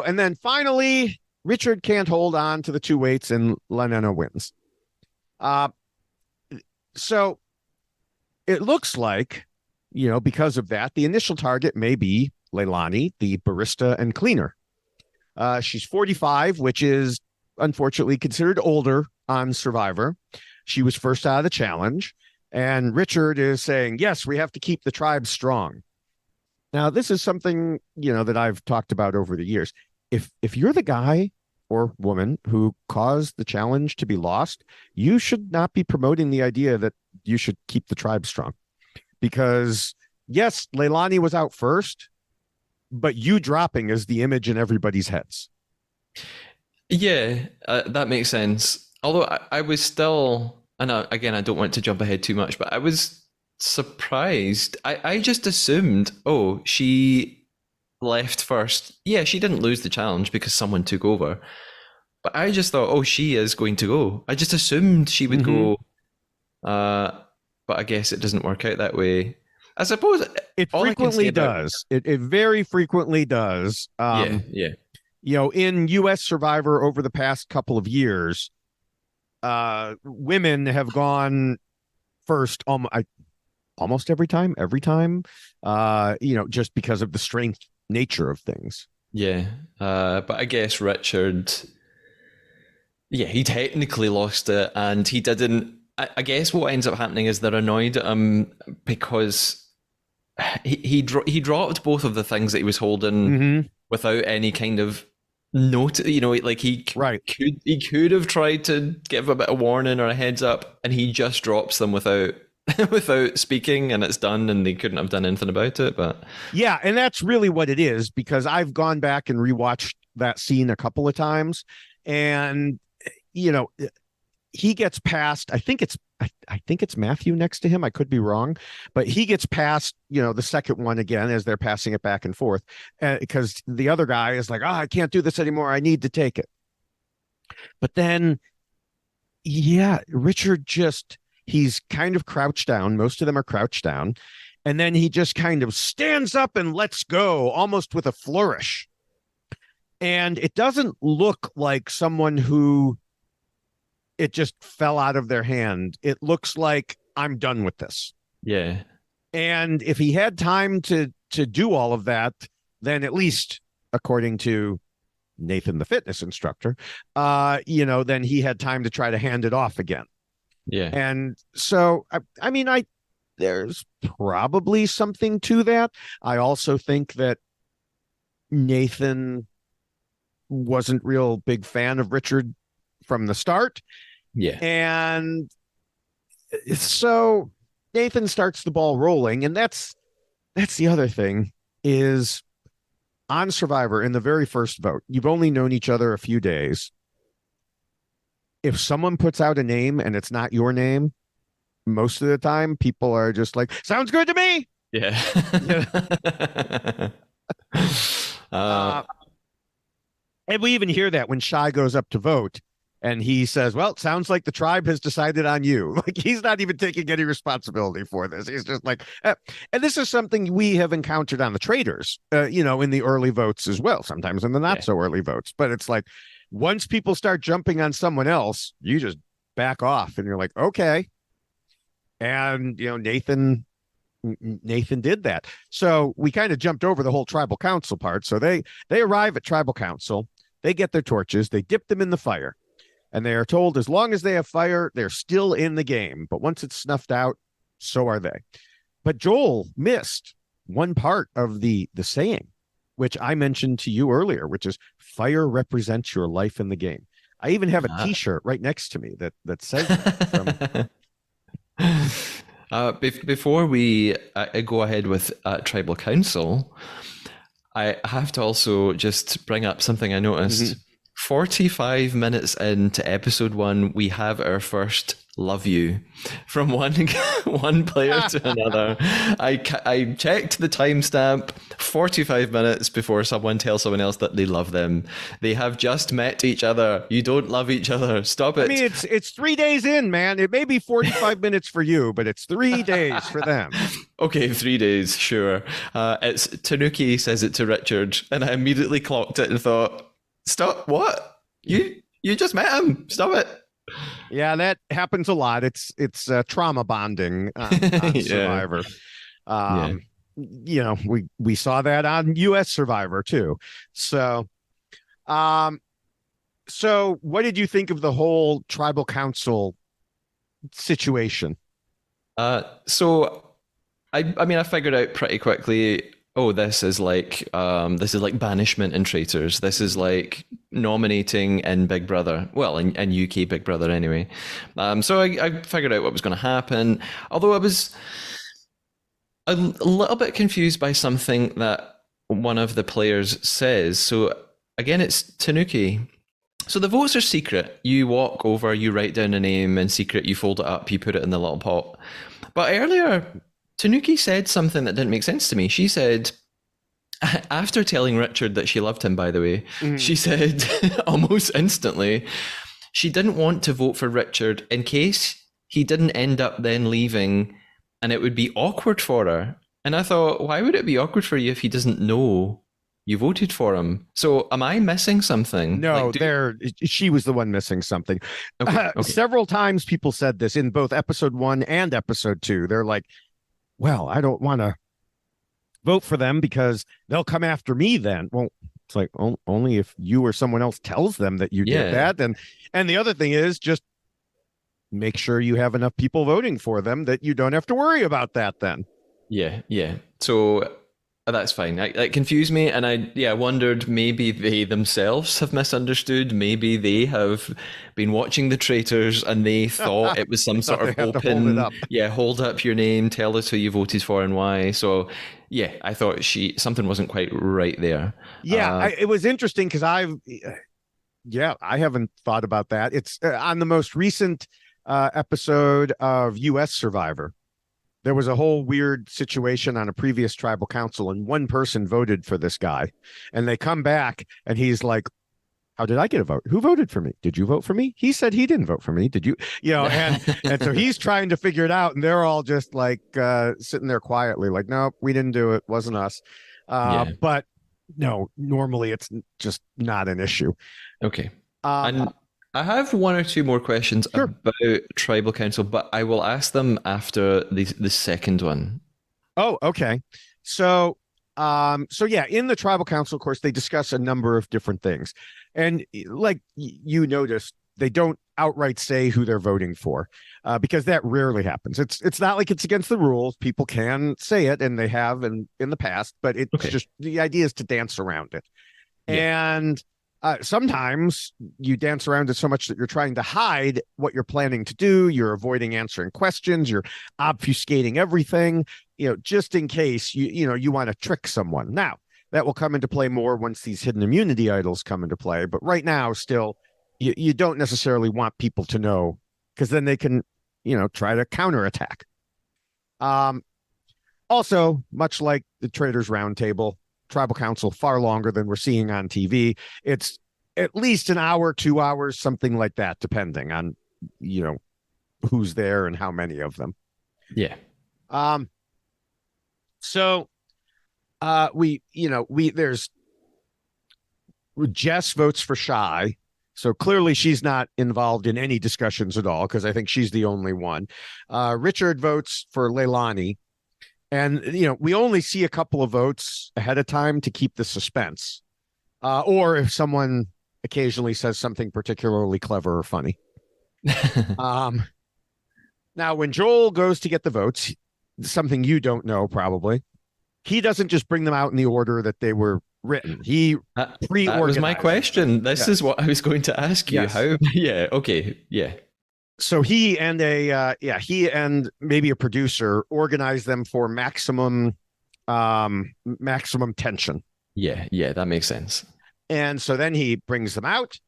and then finally, Richard can't hold on to the two weights and Lanena wins. Uh, so it looks like, because of that, the initial target may be Leilani, the barista and cleaner. She's 45, which is unfortunately considered older on Survivor. She was first out of the challenge. And Richard is saying, yes, we have to keep the tribe strong. Now, this is something, that I've talked about over the years. If you're the guy or woman who caused the challenge to be lost, you should not be promoting the idea that you should keep the tribe strong. Because yes, Leilani was out first, but you dropping is the image in everybody's heads. Yeah, that makes sense. Although I was still, and again, I don't want to jump ahead too much, but I was surprised. I just assumed, oh, she left first. Yeah, she didn't lose the challenge because someone took over. But I just thought, oh, she is going to go. I just assumed she would go. But I guess it doesn't work out that way. I suppose It all I can say frequently about does. It very frequently does. yeah. In U.S. Survivor over the past couple of years, women have gone first almost every time, just because of the strength nature of things. Yeah. But I guess Richard, yeah, he technically lost it and he didn't. I guess what ends up happening is they're annoyed at him because he dropped both of the things that he was holding without any kind of note. Like Right. he could have tried to give a bit of warning or a heads up, and he just drops them without without speaking, and it's done, and they couldn't have done anything about it. But Yeah, and that's really what it is, because I've gone back and rewatched that scene a couple of times, and he gets past, I think it's Matthew next to him. I could be wrong, but he gets past, the second one again as they're passing it back and forth, because the other guy is like, oh, I can't do this anymore. I need to take it. But then, yeah, Richard he's kind of crouched down. Most of them are crouched down. And then he just kind of stands up and lets go almost with a flourish. And it doesn't look like someone who it just fell out of their hand. It looks like, I'm done with this. yeah, And if he had time to do all of that, then at least according to Nathan, the fitness instructor, then he had time to try to hand it off again. yeah. And so, I mean, there's probably something to that. I also think that Nathan wasn't real big fan of Richard from the start. Yeah. And so Nathan starts the ball rolling, and that's the other thing is on Survivor in the very first vote, you've only known each other a few days. If someone puts out a name and it's not your name, most of the time people are just like, sounds good to me. Yeah. uh, and we even hear that when Shy goes up to vote and he says, well, it sounds like the tribe has decided on you. Like he's not even taking any responsibility for this. He's just like, and this is something we have encountered on the traders, in the early votes as well, sometimes in the not so early votes. But it's like once people start jumping on someone else, you just back off and you're like, okay. And, Nathan did that. So we kind of jumped over the whole tribal council part. So they arrive at tribal council, they get their torches, they dip them in the fire. And they are told as long as they have fire, they're still in the game. But once it's snuffed out, so are they. But Joel missed one part of the saying, which I mentioned to you earlier, which is fire represents your life in the game. I even have a T-shirt right next to me that says that from... Before we go ahead with Tribal Council, I have to also just bring up something I noticed. Mm-hmm. 45 minutes into episode 1, we have our first love you from one player to another. I checked the timestamp 45 minutes before someone tells someone else that they love them. They have just met each other. You don't love each other. Stop it. I mean, it's 3 days in, man. It may be 45 minutes for you, but it's 3 days for them. Okay, 3 days, sure. It's Tanuki says it to Richard, and I immediately clocked it and thought, stop, what? You just met him. Stop it. Yeah, that happens a lot. It's trauma bonding on Survivor. We saw that on US Survivor too. So what did you think of the whole tribal council situation? So I figured out pretty quickly, this is like banishment in traitors. This is like nominating in Big Brother. Well, in UK Big Brother anyway. So I figured out what was going to happen. Although I was a little bit confused by something that one of the players says. So again, it's Tanuki. So the votes are secret. You walk over, you write down a name in secret, you fold it up, you put it in the little pot. But earlier, Tanuki said something that didn't make sense to me. She said, after telling Richard that she loved him, by the way, she said almost instantly, she didn't want to vote for Richard in case he didn't end up then leaving and it would be awkward for her. And I thought, why would it be awkward for you if he doesn't know you voted for him? So am I missing something? No, she was the one missing something. Okay. Several times people said this in both episode 1 and episode 2. They're like, well, I don't want to vote for them because they'll come after me then. Well, it's like only if you or someone else tells them that you did that. And the other thing is just make sure you have enough people voting for them that you don't have to worry about that then. Yeah. So that's fine. That confused me, and I wondered maybe they themselves have misunderstood. Maybe they have been watching the traitors and they thought it was some sort of open, hold up your name, tell us who you voted for and why. So I thought something wasn't quite right there. It was interesting because I haven't thought about that. It's on the most recent episode of US Survivor. There was a whole weird situation on a previous tribal council, and one person voted for this guy. And they come back, and he's like, how did I get a vote? Who voted for me? Did you vote for me? He said he didn't vote for me. Did you? And so he's trying to figure it out, and they're all just like sitting there quietly, like, nope, we didn't do it. Wasn't us. But no, normally it's just not an issue. Okay. And I have 1 or 2 more questions about tribal council, but I will ask them after the second one. Oh, okay. So in the tribal council, of course, they discuss a number of different things. And like you noticed, they don't outright say who they're voting for, because that rarely happens. It's not like it's against the rules. People can say it, and they have in the past, but it's Okay. just the idea is to dance around it. Yeah. And sometimes you dance around it so much that you're trying to hide what you're planning to do. You're avoiding answering questions. You're obfuscating everything, just in case you want to trick someone. Now, that will come into play more once these hidden immunity idols come into play. But right now, still, you don't necessarily want people to know, because then they can, try to counterattack. Um, Also, much like the Traders Roundtable, Tribal Council far longer than we're seeing on TV. It's at least an hour, 2 hours, something like that, depending on, who's there and how many of them. Yeah. Um, so there's Jess votes for Shy. So clearly she's not involved in any discussions at all, because I think she's the only one. Richard votes for Leilani. And, we only see a couple of votes ahead of time to keep the suspense. Or if someone occasionally says something particularly clever or funny. Now, when Joel goes to get the votes, something you don't know probably, he doesn't just bring them out in the order that they were written. He that was my question. This is what I was going to ask you. Yes. How? Yeah. Okay. Yeah. So he and maybe a producer organize them for maximum tension. Yeah, that makes sense. And so then he brings them out,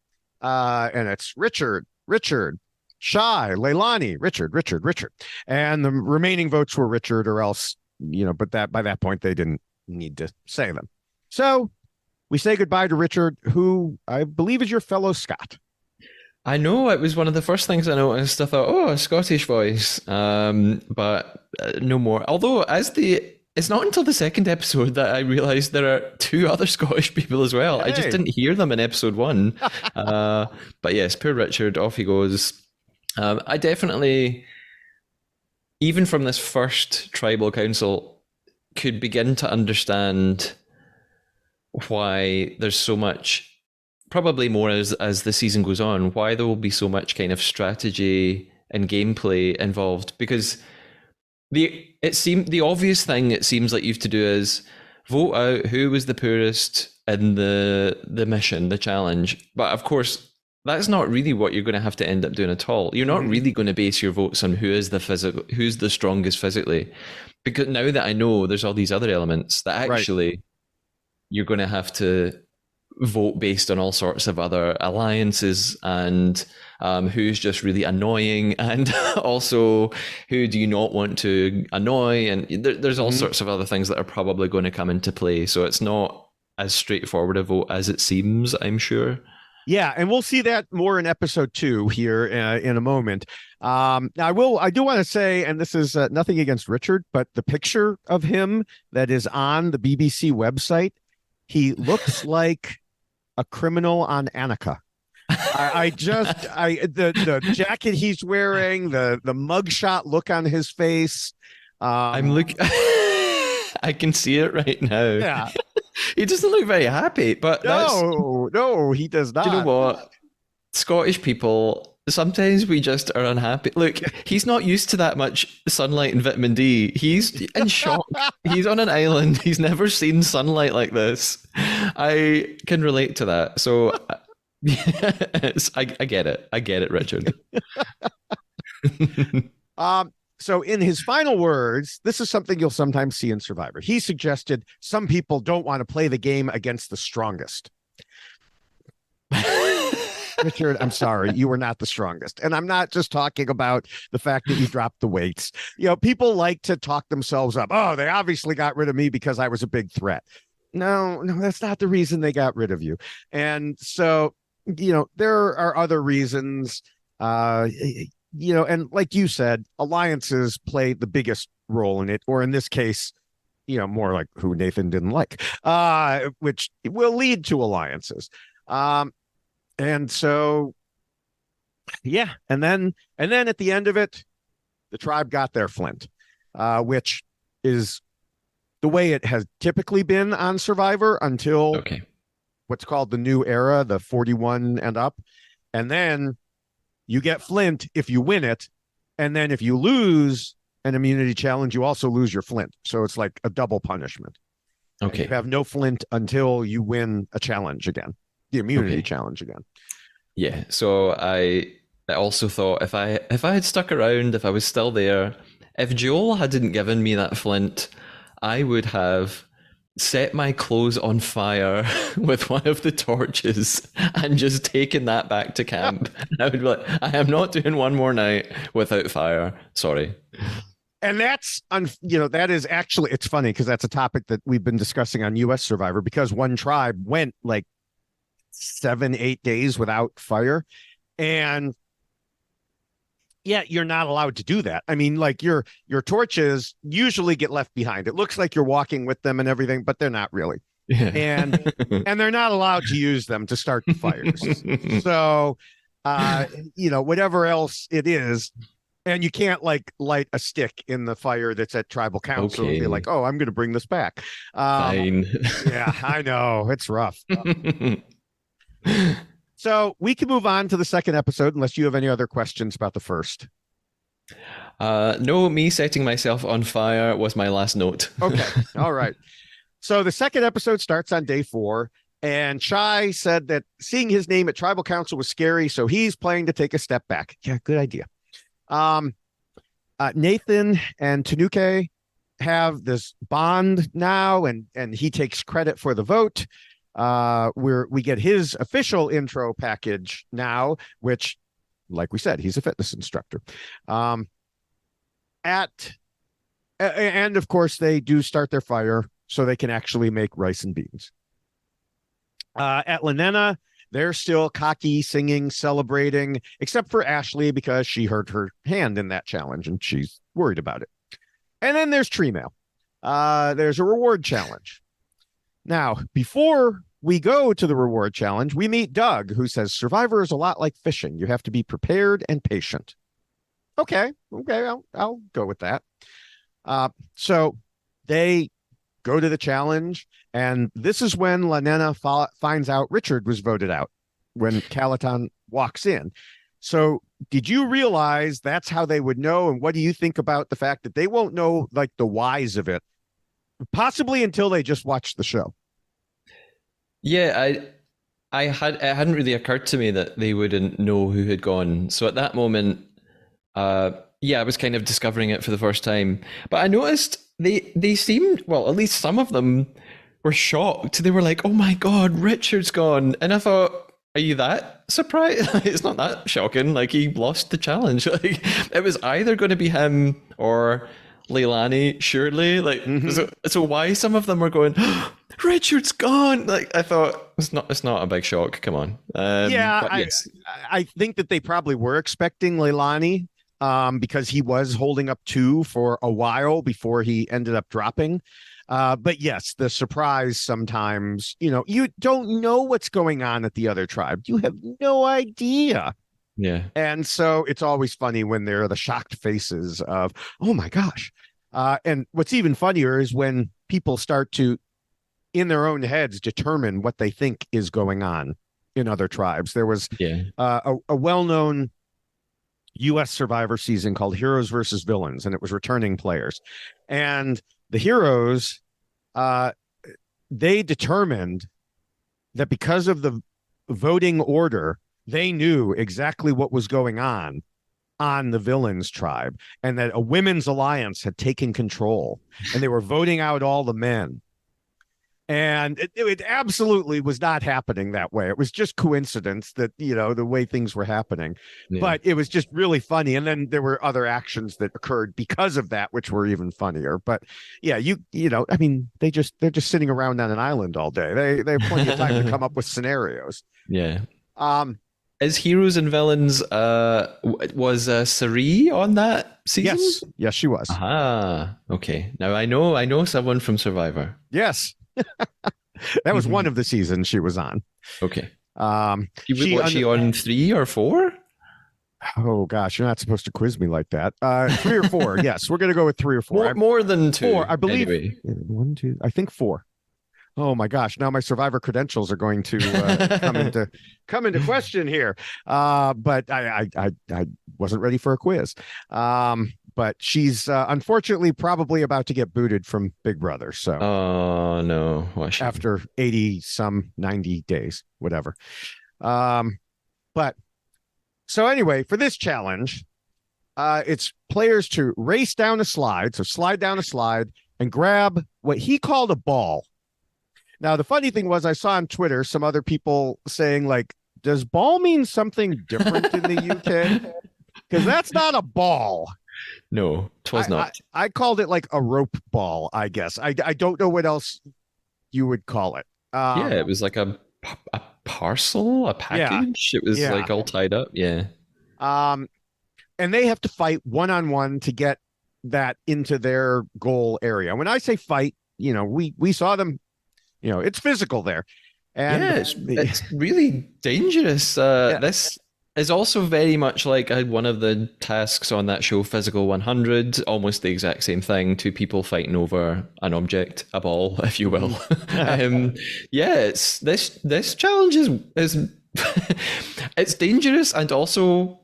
and it's Richard, Shy, Leilani, Richard. And the remaining votes were Richard, or else, but that by that point they didn't need to say them. So we say goodbye to Richard, who I believe is your fellow Scot. I know, it was one of the first things I noticed. I thought, oh, a Scottish voice, but no more. Although, it's not until the second episode that I realised there are two other Scottish people as well. Hey. I just didn't hear them in episode one. But yes, poor Richard, off he goes. I definitely, even from this first tribal council, could begin to understand why there's so much, probably more as the season goes on, why there will be so much kind of strategy and gameplay involved. Because the obvious thing it seems like you have to do is vote out who was the poorest in the mission, the challenge. But of course, that's not really what you're going to have to end up doing at all. You're not really going to base your votes on who's the strongest physically. Because now that I know there's all these other elements that actually you're going to have to vote based on all sorts of other alliances and who's just really annoying, and also who do you not want to annoy, and there's all sorts of other things that are probably going to come into play. So it's not as straightforward a vote as it seems, I'm sure. Yeah, and we'll see that more in episode 2 here in a moment. Now, I do want to say, and this is nothing against Richard, but the picture of him that is on the BBC website, he looks like a criminal on Annika. The jacket he's wearing, the mugshot look on his face. I'm looking. I can see it right now. Yeah. He doesn't look very happy, but no, he does not. Do you know what? Scottish people, sometimes we just are unhappy. Look, he's not used to that much sunlight and vitamin D. He's in shock. He's on an island. He's never seen sunlight like this. I can relate to that. So yes, I get it. I get it, Richard. So in his final words, this is something you'll sometimes see in Survivor. He suggested some people don't want to play the game against the strongest. Richard, I'm sorry, you were not the strongest. And I'm not just talking about the fact that you dropped the weights. People like to talk themselves up. Oh, they obviously got rid of me because I was a big threat. No, that's not the reason they got rid of you. And so, there are other reasons. And like you said, alliances play the biggest role in it, or in this case, more like who Nathan didn't like, which will lead to alliances. And so, yeah. And then at the end of it, the tribe got their Flint, which is the way it has typically been on Survivor until what's called the new era, the 41 and up. And then you get flint if you win it. And then if you lose an immunity challenge, you also lose your flint. So it's like a double punishment. Okay. And you have no flint until you win a challenge again, the immunity challenge again. Yeah. So I also thought if I had stuck around, if I was still there, if Joel hadn't given me that flint, I would have set my clothes on fire with one of the torches and just taken that back to camp. I would be like, I am not doing one more night without fire. Sorry. And that's, that is actually, it's funny because that's a topic that we've been discussing on US Survivor, because one tribe went like 7-8 days without fire. And yeah, you're not allowed to do that. I mean, like your torches usually get left behind. It looks like you're walking with them and everything, but they're not really. Yeah. And they're not allowed to use them to start the fires. So, whatever else it is, and you can't like light a stick in the fire that's at tribal council and be like, oh, I'm going to bring this back. Fine. Yeah, I know. It's rough. So we can move on to the second episode unless you have any other questions about the first. No, me setting myself on fire was my last note. Okay. All right. So the second episode starts on day 4, and Shai said that seeing his name at tribal council was scary, so he's planning to take a step back. Yeah, good idea. Nathan and Tanuke have this bond now, and he takes credit for the vote. We get his official intro package now, which, like we said, he's a fitness instructor. And of course they do start their fire so they can actually make rice and beans. At Lanena, they're still cocky, singing, celebrating, except for Ashley because she hurt her hand in that challenge and she's worried about it. And then there's Tree Mail. There's a reward challenge. Now, before we go to the reward challenge, we meet Doug, who says Survivor is a lot like fishing. You have to be prepared and patient. Okay, I'll go with that. So they go to the challenge, and this is when Lanena finds out Richard was voted out when Calaton walks in. So did you realize that's how they would know? And what do you think about the fact that they won't know like the whys of it, possibly until they just watch the show? Yeah, it hadn't really occurred to me that they wouldn't know who had gone. So at that moment, I was kind of discovering it for the first time. But I noticed they seemed, well, at least some of them were shocked. They were like, "Oh my God, Richard's gone!" And I thought, "Are you that surprised?" It's not that shocking. Like, he lost the challenge. Like, it was either going to be him or Leilani, surely. Like, so why some of them were going, Richard's gone? Like, I thought it's not a big shock. Come on. Yes. I think that they probably were expecting Leilani because he was holding up 2 for a while before he ended up dropping. But yes, the surprise sometimes, you don't know what's going on at the other tribe. You have no idea. Yeah. And so it's always funny when they're the shocked faces of, oh my gosh. And what's even funnier is when people start to, in their own heads, determine what they think is going on in other tribes. There was a well-known US Survivor season called Heroes versus Villains, and it was returning players. And the heroes, they determined that because of the voting order, they knew exactly what was going on the villains tribe, and that a women's alliance had taken control, and they were voting out all the men. And it absolutely was not happening that way. It was just coincidence that, the way things were happening. Yeah. But it was just really funny. And then there were other actions that occurred because of that, which were even funnier. But yeah, I mean, they're just sitting around on an island all day. They have plenty of time to come up with scenarios. Yeah. As Heroes and Villains, was Sari on that season? Yes, she was. Ah, okay. Now I know someone from Survivor. Yes. That was one of the seasons she was on. Okay. Was she on 3 or 4? Oh gosh, you're not supposed to quiz me like that. 3 or 4. Yes, we're gonna go with 3 or 4. More than 2. 4, I believe. Anyway. 1, 2. I think 4. Oh my gosh! Now my Survivor credentials are going to come into question here. But I wasn't ready for a quiz. But she's unfortunately probably about to get booted from Big Brother. So Oh no, what a shame. after 80 some 90 days, whatever. But so anyway, for this challenge, it's players to race down a slide, so slide down a slide and grab what he called a ball. Now, the funny thing was, I saw on Twitter some other people saying, like, does ball mean something different in the UK? Because that's not a ball. No, twas not. I called it like a rope ball, I guess. I don't know what else you would call it. Yeah, it was like a parcel, a Yeah, package. It was yeah. like all tied up. Yeah. Um, and they have to fight one-on-one to get that into their goal area. When I say fight, we saw them, it's physical there. And Yeah, it's really dangerous. yeah, This is also very much like one of the tasks on that show, Physical 100, almost the exact same thing. Two people fighting over an object, a ball, if you will. Yeah, it's this challenge is it's dangerous, and also,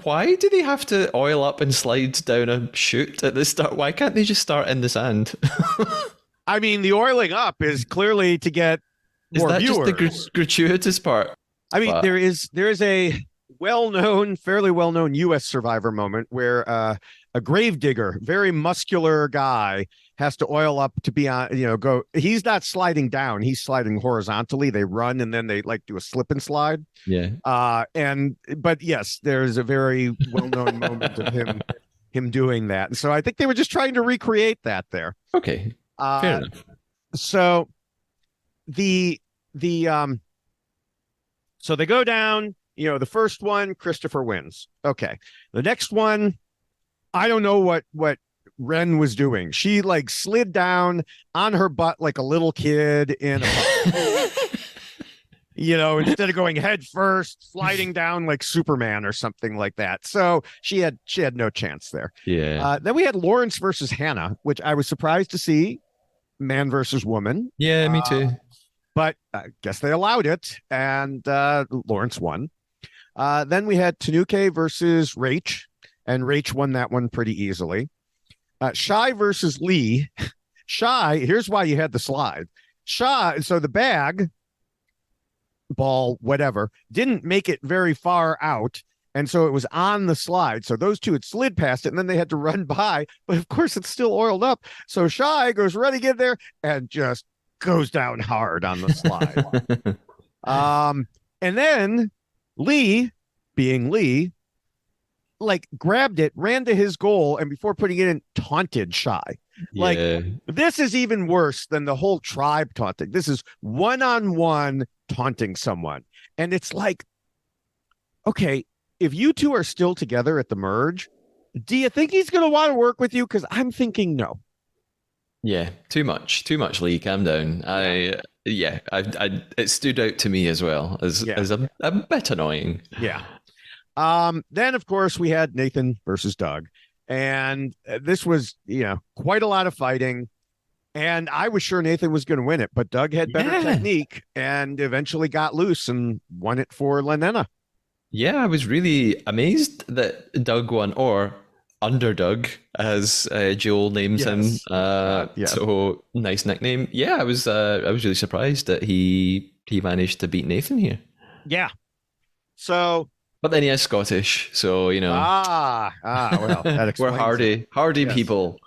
why do they have to oil up and slide down a chute at the start? Why can't they just start in the sand? I mean, the oiling up is clearly to get Is more that just the viewers. gratuitous part? I mean, But there is a fairly well-known U.S. Survivor moment where a gravedigger, very muscular guy, has to oil up to be on, go. He's not sliding down; he's sliding horizontally. They run and then they like do a slip and slide. yeah. But yes, there's a very well-known moment of him doing that. And so I think they were just trying to recreate that there. Okay. Fair Uh, enough. so the so they go down, the first one, Christopher wins. Okay. The next one, I don't know what Ren was doing. She like slid down on her butt like a little kid in a instead of going head first, sliding down like Superman or something like that. So she had no chance there. Yeah. Then we had Lawrence versus Hannah, which I was surprised to see, man versus woman. Yeah, me too. But I guess they allowed it, and Lawrence won. Then we had Tanuke versus Rach, and Rach won that one pretty easily. Shy versus Lee. Shy, here's why you had the slide. Shy, so the bag, ball, whatever, didn't make it very far out. And so it was on the slide. So those two had slid past it, and then they had to run by. But of course, it's still oiled up. So Shy goes running in there and just goes down hard on the slide. And then Lee, being Lee, like grabbed it, ran to his goal, and before putting it in, taunted Shy. Like, Yeah. this is even worse than the whole tribe taunting. This is one-on-one taunting someone. And it's like, okay, if you two are still together at the merge, do you think he's going to want to work with you? Because I'm thinking no. Yeah, too much, Lee. Calm down. It stood out to me as well as Yeah. a bit annoying. Yeah. Then of course we had Nathan versus Doug, and this was quite a lot of fighting, and I was sure Nathan was going to win it, but Doug had better Yeah. technique and eventually got loose and won it for Lenena. Yeah, I was really amazed that Doug won, or Underdog, as Joel names him. Yes. Yeah. So nice nickname. Yeah, I was really surprised that he managed to beat Nathan here. Yeah. So But then he is Scottish, so well, that explains we're it. hardy Yes. people.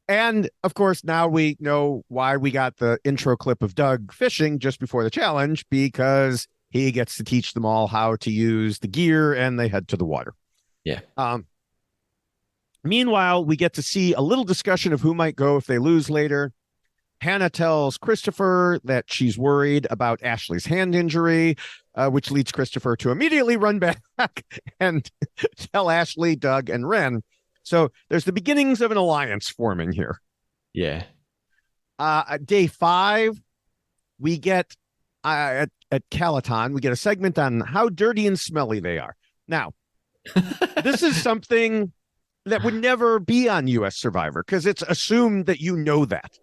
And of course, now we know why we got the intro clip of Doug fishing just before the challenge, because he gets to teach them all how to use the gear, and they head to the water. Yeah. Meanwhile, we get to see a little discussion of who might go if they lose later. Hannah tells Christopher that she's worried about Ashley's hand injury, which leads Christopher to immediately run back and tell Ashley, Doug, and Ren. So there's the beginnings of an alliance forming here. Yeah. Day 5, we get at Calaton, we get a segment on how dirty and smelly they are. Now, this is something that would never be on U.S. Survivor because it's assumed that you know that.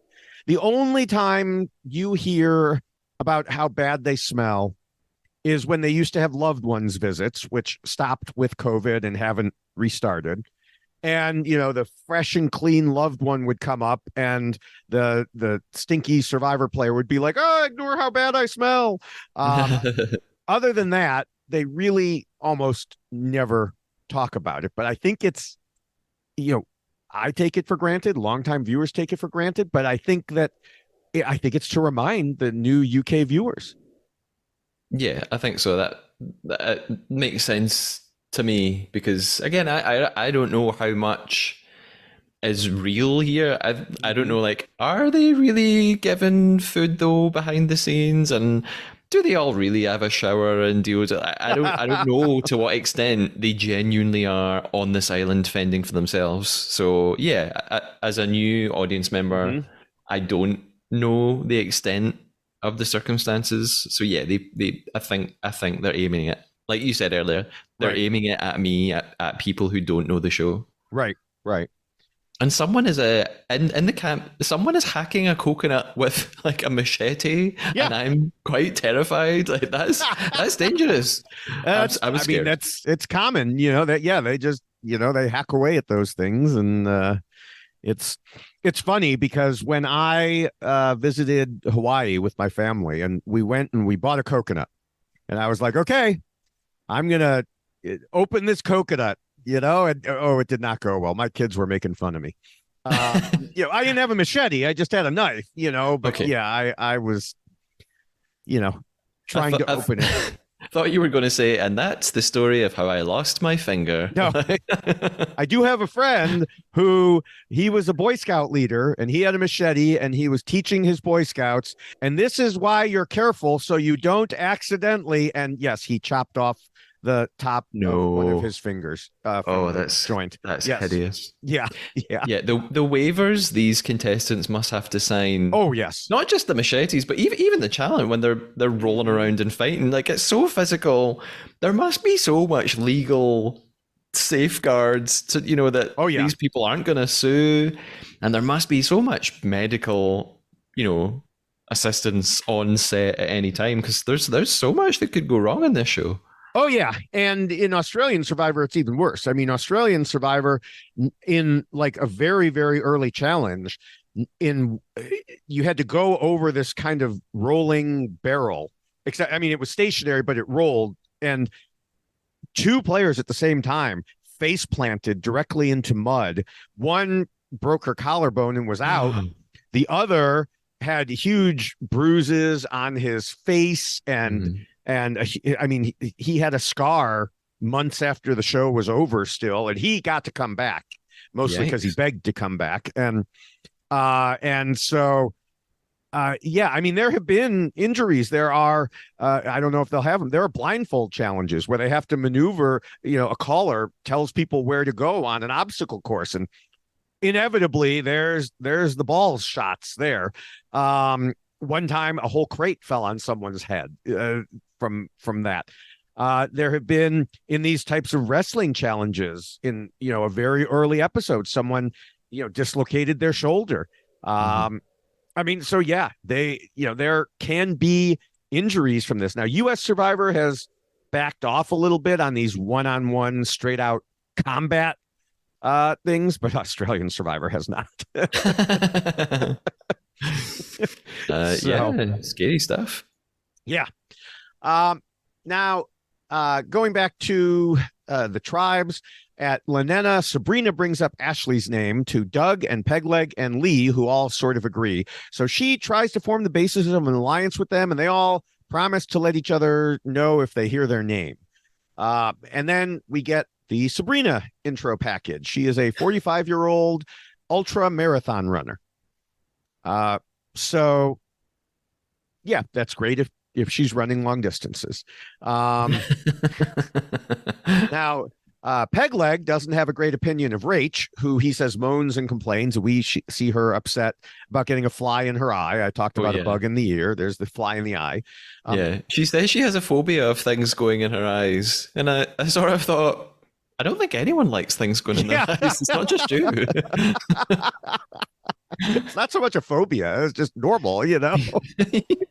The only time you hear about how bad they smell is when they used to have loved ones visits, which stopped with COVID and haven't restarted. And the fresh and clean loved one would come up, and the stinky survivor player would be like, "Oh, ignore how bad I smell." Other than that, they really almost never talk about it. But I think it's you know I take it for granted. Longtime viewers take it for granted, but I think it's to remind the new UK viewers. Yeah, I think so. That makes sense to me because again, I don't know how much is real here. I don't know, like, are they really given food though behind the scenes, and do they all really have a shower and deal with it? I don't know to what extent they genuinely are on this island fending for themselves. So yeah, as a new audience member, Mhm. I don't know the extent of the circumstances. So yeah, they I think they're aiming it, like you said earlier, they're Right, aiming it at me, at people who don't know the show. right, right. And someone is in the camp. Someone is hacking a coconut with like a machete, Yeah. and I'm quite terrified. Like that's dangerous. I was I mean, scared. it's common, that yeah, they just they hack away at those things, and it's it's funny because when I visited Hawaii with my family, and we went and we bought a coconut, and I was like, okay, I'm gonna open this coconut, and oh, it did not go well. My kids were making fun of me. I didn't have a machete. I just had a knife, but Okay, yeah, I was, you know, I trying thought to open it. thought you were going to say, and that's the story of how I lost my finger. No, I do have a friend who he was a Boy Scout leader, and he had a machete, and he was teaching his Boy Scouts. And this is why you're careful so you don't accidentally. And yes, he chopped off the top of one of No. his fingers from Oh, the that's joint. that's Yes. hideous. Yeah. Yeah. Yeah, the waivers these contestants must have to sign, Oh, yes. not just the machetes, but even the challenge when they're rolling around and fighting. Like, it's so physical. There must be so much legal safeguards to that Oh, yeah. these people aren't going to sue, and there must be so much medical assistance on set at any time because there's so much that could go wrong in this show. Oh yeah, and in Australian Survivor, it's even worse. I mean, Australian Survivor, in like a very very early challenge, in you had to go over this kind of rolling barrel. Except, I mean, it was stationary, but it rolled, and two players at the same time face planted directly into mud. One broke her collarbone and was out. The other had huge bruises on his face, and I mean, he had a scar months after the show was over still, and he got to come back mostly because he Yikes. begged to come back. And so yeah, I mean, there have been injuries. There are, I don't know if they'll have them. There are blindfold challenges where they have to maneuver. A caller tells people where to go on an obstacle course, and inevitably there's the balls shots there. One time, a whole crate fell on someone's head from that. There have been in these types of wrestling challenges in a very early episode, someone dislocated their shoulder. Mhm. I mean, so yeah, there can be injuries from this. Now, U.S. Survivor has backed off a little bit on these one-on-one, straight-out combat things, but Australian Survivor has not. So Yeah, scary stuff. yeah. Now, going back to the tribes at Lanena, Sabrina brings up Ashley's name to Doug and Pegleg and Lee, who all sort of agree. So she tries to form the basis of an alliance with them, and they all promise to let each other know if they hear their name. And then we get the Sabrina intro package. She is a 45-year-old ultra marathon runner. So yeah, that's great if she's running long distances. Now, Pegleg doesn't have a great opinion of Rach, who he says moans and complains. We see her upset about getting a fly in her eye. I talked Oh about a yeah. bug in the ear. There's the fly in the eye. Yeah. She says she has a phobia of things going in her eyes. And I sort of thought, I don't think anyone likes things going in their Yeah. eyes. It's not just you. It's not so much a phobia; it's just normal,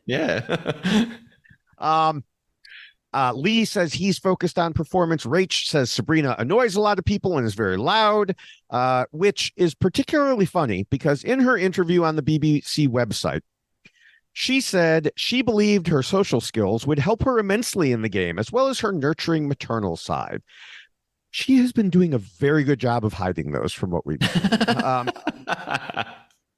Yeah. Um, Lee says he's focused on performance. Rach says Sabrina annoys a lot of people and is very loud, which is particularly funny because in her interview on the BBC website, she said she believed her social skills would help her immensely in the game, as well as her nurturing maternal side. She has been doing a very good job of hiding those from what we've seen.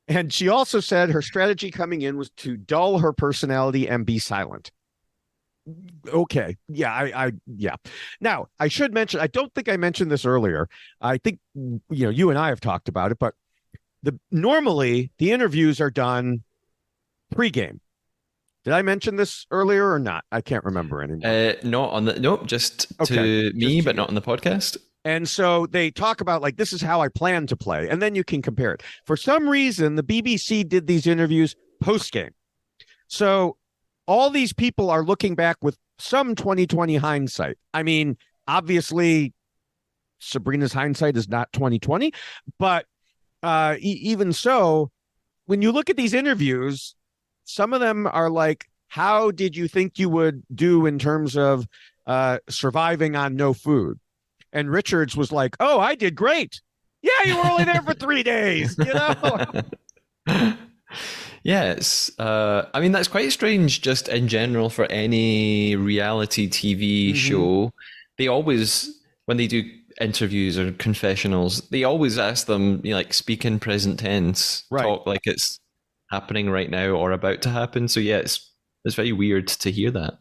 And she also said her strategy coming in was to dull her personality and be silent. Okay. Yeah, yeah. Now, I should mention, I don't think I mentioned this earlier. I think you and I have talked about it, but normally the interviews are done pregame. Did I mention this earlier or not? I can't remember anymore. Not on the nope, just Okay, to me, but not on the podcast. And so they talk about like, this is how I plan to play, and then you can compare it. For some reason, the BBC did these interviews post game. So all these people are looking back with some 2020 hindsight. I mean, obviously, Sabrina's hindsight is not 2020, but even so, when you look at these interviews, some of them are like, how did you think you would do in terms of surviving on no food? And Richards was like, oh, I did great. Yeah, you were only there for 3 days, Yes. I mean, that's quite strange just in general for any reality TV show. They always, when they do interviews or confessionals, they always ask them, like, speak in present tense, Right. talk like it's happening right now or about to happen. So, yeah, it's very weird to hear that.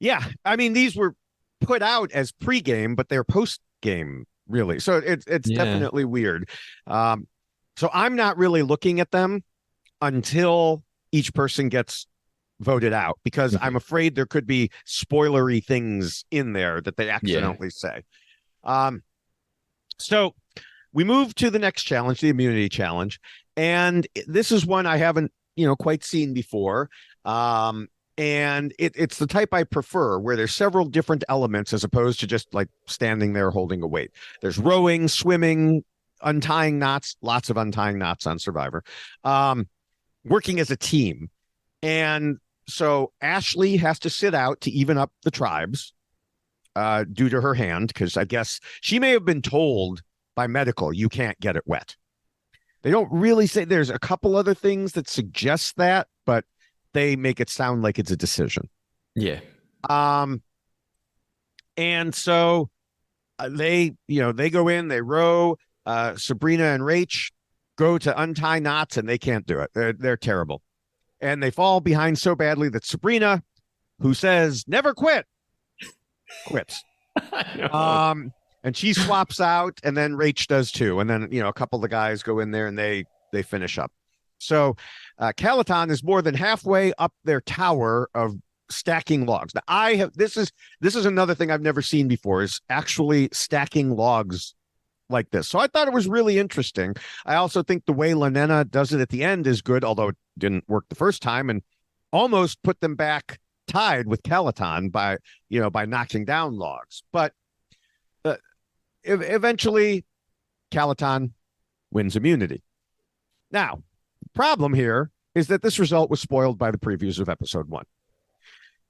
Yeah. I mean, these were put out as pregame, but they're post-game, really. So it's definitely weird. So I'm not really looking at them until each person gets voted out because I'm afraid there could be spoilery things in there that they accidentally say. So we move to the next challenge, the immunity challenge. And this is one I haven't, quite seen before. And it's the type I prefer, where there's several different elements as opposed to just like standing there holding a weight. There's rowing, swimming, untying knots, lots of untying knots on Survivor, working as a team. And so Ashley has to sit out to even up the tribes due to her hand, because I guess she may have been told by medical, you can't get it wet. They don't really say. There's a couple other things that suggest that, but they make it sound like it's a decision. Yeah. And so they go in, they row. Sabrina and Rach go to untie knots, and they can't do it. They're terrible. And they fall behind so badly that Sabrina, who says never quit, quits. And she swaps out, and then Rach does too. And then, a couple of the guys go in there and they finish up. So Calaton is more than halfway up their tower of stacking logs. Now this is another thing I've never seen before, is actually stacking logs like this. So I thought it was really interesting. I also think the way Lanena does it at the end is good, although it didn't work the first time, and almost put them back tied with Calaton by knocking down logs. But eventually Calaton wins immunity. Now, the problem here is that this result was spoiled by the previews of episode 1.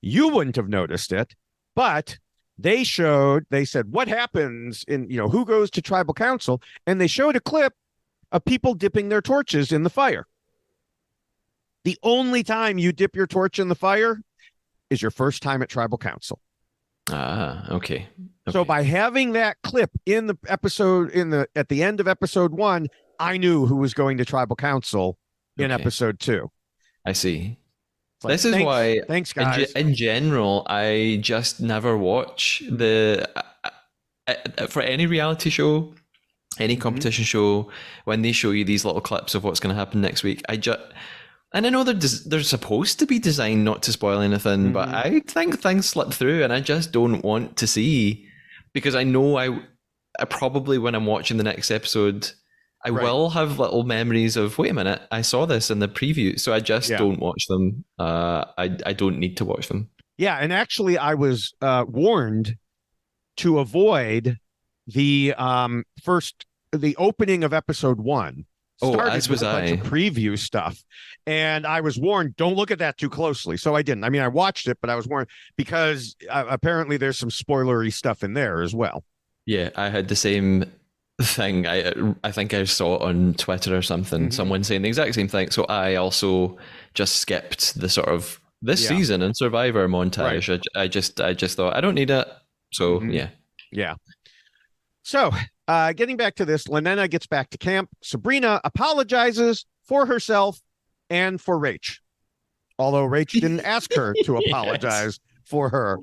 You wouldn't have noticed it, but they said, what happens in, who goes to tribal council? And they showed a clip of people dipping their torches in the fire. The only time you dip your torch in the fire is your first time at tribal council. Okay. So by having that clip in the episode, at the end of episode 1, I knew who was going to tribal council in episode 2. I see. Like, this is why, thanks, guys. In general, I just never watch for any reality show, any competition show, when they show you these little clips of what's going to happen next week. And I know they're supposed to be designed not to spoil anything, but I think things slip through, and I just don't want to see, because I know I probably, when I'm watching the next episode, I will have little memories of, wait a minute, I saw this in the preview, so I just don't watch them. I don't need to watch them. Yeah, and actually I was warned to avoid the opening of episode 1. Oh, started as with was a bunch of I. preview stuff. And I was warned, don't look at that too closely. So I didn't. I mean, I watched it, but I was warned because apparently there's some spoilery stuff in there as well. Yeah, I had the same thing. I think I saw it on Twitter or something. Mm-hmm. Someone saying the exact same thing. So I also just skipped the sort of this Yeah, season and Survivor right. montage. I just thought I don't need it. So Mm-hmm. yeah, Yeah. So getting back to this, Lenena gets back to camp. Sabrina apologizes for herself and for Rach, although Rach didn't ask her to yes, apologize for her.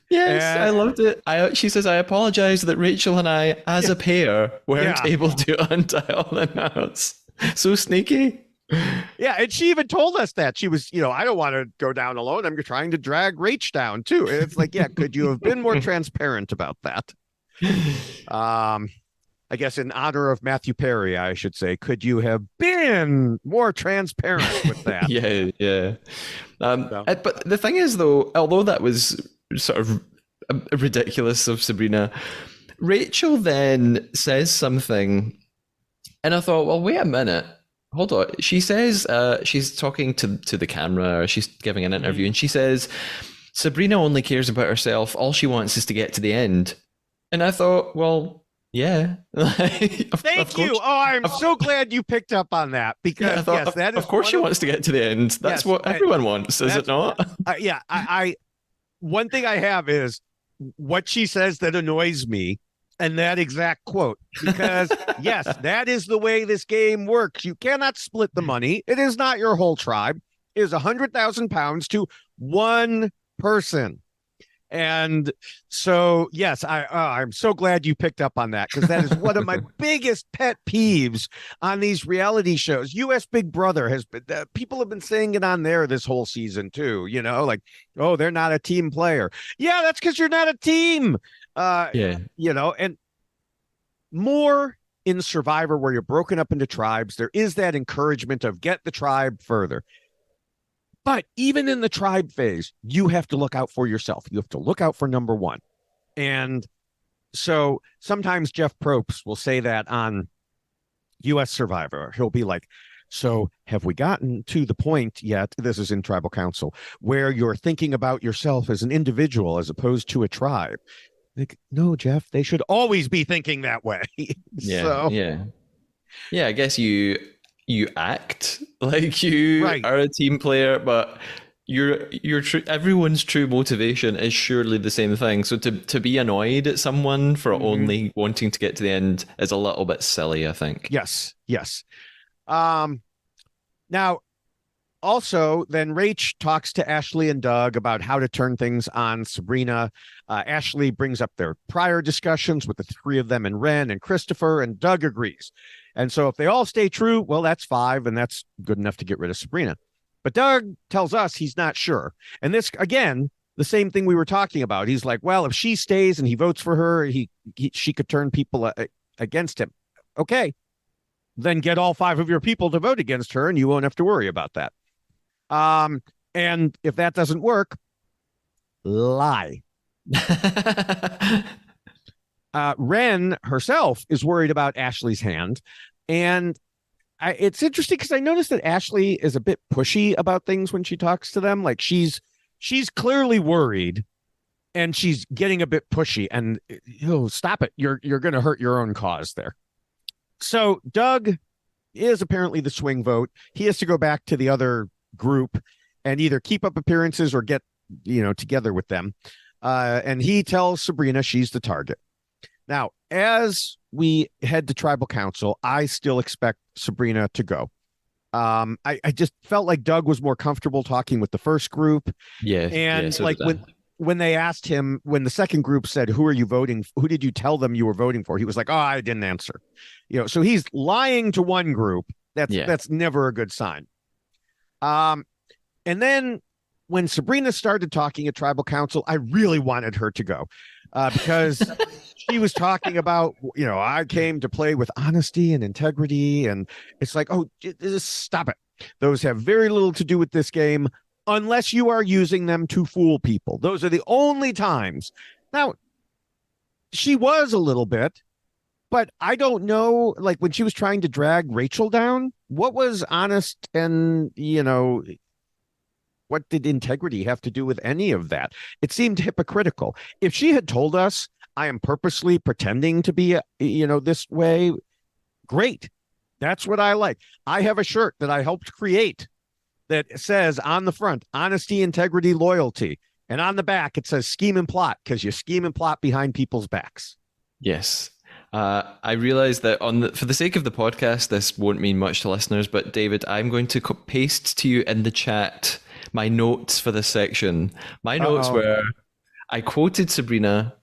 yes, I And loved it. She says I apologize that Rachel and I, as yeah, a pair, weren't yeah, able to untie all the knots. So sneaky. yeah. And she even told us that she was, I don't want to go down alone. I'm trying to drag Rach down too. And it's like, yeah, could you have been more transparent about that? Um, I guess in honor of Matthew Perry, I should say, could you have been more transparent with that? Yeah, yeah. So, But the thing is, though, although that was sort of ridiculous of Sabrina, Rachel then says something, and I thought, well, wait a minute. Hold on. She says she's talking to the camera, or she's giving an interview, and she says Sabrina only cares about herself. All she wants is to get to the end. And I thought, well, yeah, of thank you. course. Oh, I'm Of, so glad you picked up on that yeah, I because thought, yes, that of is course one she of wants to get to the end. That's yes, what everyone wants, is it that's not? yeah. I one thing I have is what she says that annoys me, and that exact quote because yes, that is the way this game works. You cannot split the money. It is not your whole tribe. It is £100,000 to one person. And so, yes, I'm so glad you picked up on that because that is one of my biggest pet peeves on these reality shows. U.S. Big Brother has been people have been saying it on there this whole season too. Like, oh, they're not a team player. Yeah, that's because you're not a team. Yeah. And more in Survivor where you're broken up into tribes, there is that encouragement of get the tribe further. But even in the tribe phase, you have to look out for yourself. You have to look out for number one. And so sometimes Jeff Probst will say that on US Survivor. He'll be like, so have we gotten to the point yet? This is in tribal council where you're thinking about yourself as an individual as opposed to a tribe. Like, no, Jeff, they should always be thinking that way. Yeah, So, yeah. Yeah, I guess you act like you right. are a team player, but your everyone's true motivation is surely the same thing. So to be annoyed at someone for Mm-hmm. only wanting to get to the end is a little bit silly, I think. Yes, yes. Um, Now, also, then Rach talks to Ashley and Doug about how to turn things on Sabrina. Ashley brings up their prior discussions with the three of them and Ren and Christopher, and Doug agrees. And so if they all stay true, well, that's 5, and that's good enough to get rid of Sabrina. But Doug tells us he's not sure. And this, again, the same thing we were talking about. He's like, well, if she stays and he votes for her, she could turn people against him. Okay, then get all 5 of your people to vote against her, and you won't have to worry about that. And if that doesn't work, lie. Ren herself is worried about Ashley's hand. And it's interesting because I noticed that Ashley is a bit pushy about things when she talks to them. Like she's clearly worried and she's getting a bit pushy and stop it. You're going to hurt your own cause there. So Doug is apparently the swing vote. He has to go back to the other group and either keep up appearances or get, together with them. And he tells Sabrina she's the target. Now, as we head to tribal council, I still expect Sabrina to go. I just felt like Doug was more comfortable talking with the first group. Yeah, yeah, And so like did I. when they asked him, when the second group said, who are you voting? Who did you tell them you were voting for? He was like, oh, I didn't answer. So he's lying to one group. Yeah. That's never a good sign. And then when Sabrina started talking at tribal council, I really wanted her to go because she was talking about, I came to play with honesty and integrity. And it's like, oh, just stop it. Those have very little to do with this game unless you are using them to fool people. Those are the only times. Now, she was a little bit, But I don't know, like when she was trying to drag Rachel down, what was honest and, what did integrity have to do with any of that? It seemed hypocritical. If she had told us, I am purposely pretending to be, this way, great. That's what I like. I have a shirt that I helped create that says on the front, honesty, integrity, loyalty. And on the back, it says scheme and plot because you scheme and plot behind people's backs. Yes. I realize that for the sake of the podcast, this won't mean much to listeners, but David, I'm going to paste to you in the chat my notes for this section. My notes were, I quoted Sabrina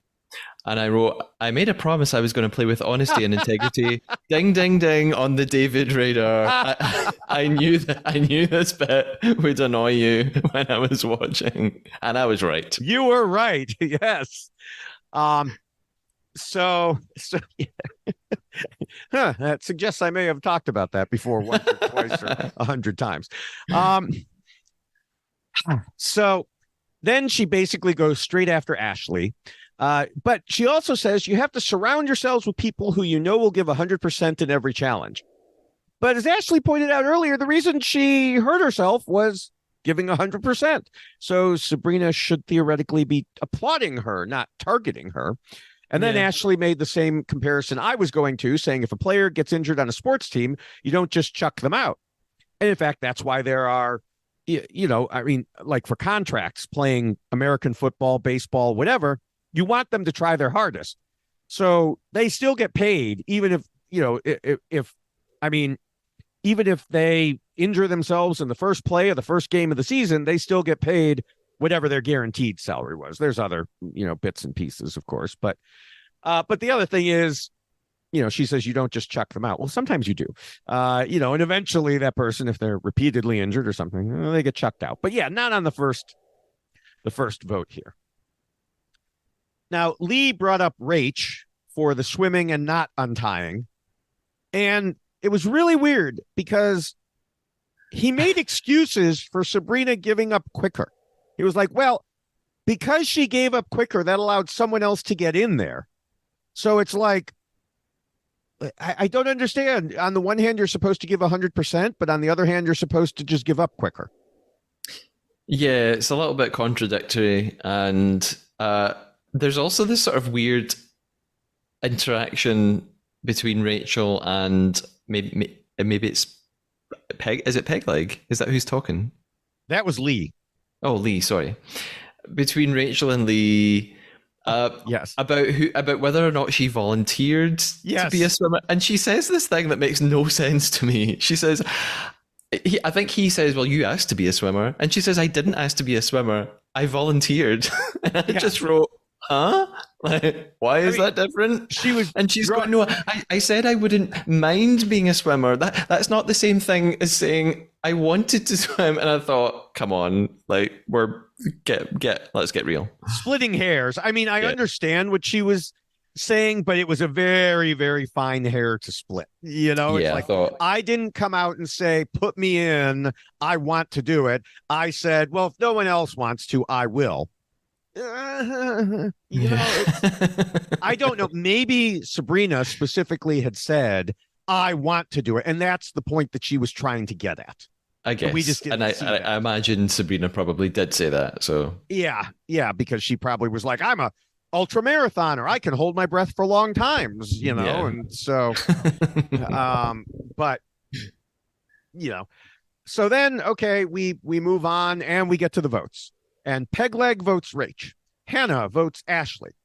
and I wrote, I made a promise I was going to play with honesty and integrity. Ding, ding, ding on the David radar. I knew this bit would annoy you when I was watching, and I was right. You were right. Yes. So yeah. That suggests I may have talked about that before once or twice or 100 times. So then she basically goes straight after Ashley. But she also says you have to surround yourselves with people who will give 100% in every challenge. But as Ashley pointed out earlier, the reason she hurt herself was giving 100%. So Sabrina should theoretically be applauding her, not targeting her. And then Ashley made the same comparison I was going to, saying if a player gets injured on a sports team, you don't just chuck them out. And in fact, that's why there are, like for contracts, playing American football, baseball, whatever, you want them to try their hardest. So they still get paid, even if, even if they injure themselves in the first play of the first game of the season, they still get paid whatever their guaranteed salary was. There's other, bits and pieces, of course. But the other thing is, she says you don't just chuck them out. Well, sometimes you do, and eventually that person, if they're repeatedly injured or something, they get chucked out. But yeah, not on the first vote here. Now, Lee brought up Rach for the swimming and not untying. And it was really weird because he made excuses for Sabrina giving up quicker. He was like, well, because she gave up quicker, that allowed someone else to get in there. So it's like, I don't understand. On the one hand, you're supposed to give 100%, but on the other hand, you're supposed to just give up quicker. Yeah, it's a little bit contradictory. And there's also this sort of weird interaction between Rachel and maybe it's Peg. Is it Pegleg? Is that who's talking? That was Lee. Oh, Lee, sorry. Between Rachel and Lee, yes, about whether or not she volunteered to be a swimmer, and she says this thing that makes no sense to me. She says, I think he says, "Well, you asked to be a swimmer," and she says, "I didn't ask to be a swimmer. I volunteered." And I just wrote, "Huh? Like, why is that different?" She's going, "No, I said I wouldn't mind being a swimmer. That's not the same thing as saying I wanted to swim." And I thought, come on, like let's get real. Splitting hairs. I mean, I understand what she was saying, but it was a very, very fine hair to split. It's like, I didn't come out and say, put me in, I want to do it. I said, well, if no one else wants to, I will. I don't know. Maybe Sabrina specifically had said, I want to do it. And that's the point that she was trying to get at. I guess. We just didn't I imagine Sabrina probably did say that. So yeah, because she probably was like, I'm a ultra marathoner. I can hold my breath for long times, and so but so then we move on and we get to the votes. And Pegleg votes Rach. Hannah votes Ashley.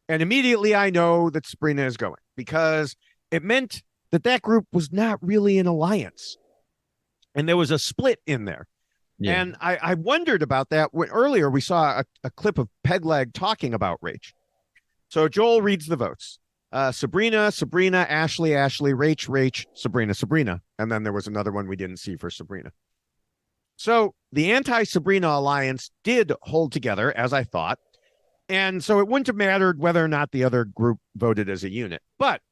And immediately I know that Sabrina is going because it meant that group was not really an alliance. And there was a split in there. Yeah. And I wondered about that when earlier we saw a clip of Pegleg talking about Rach. So Joel reads the votes. Sabrina, Ashley, Rach, Sabrina. And then there was another one we didn't see for Sabrina. So the anti-Sabrina alliance did hold together, as I thought. And so it wouldn't have mattered whether or not the other group voted as a unit. But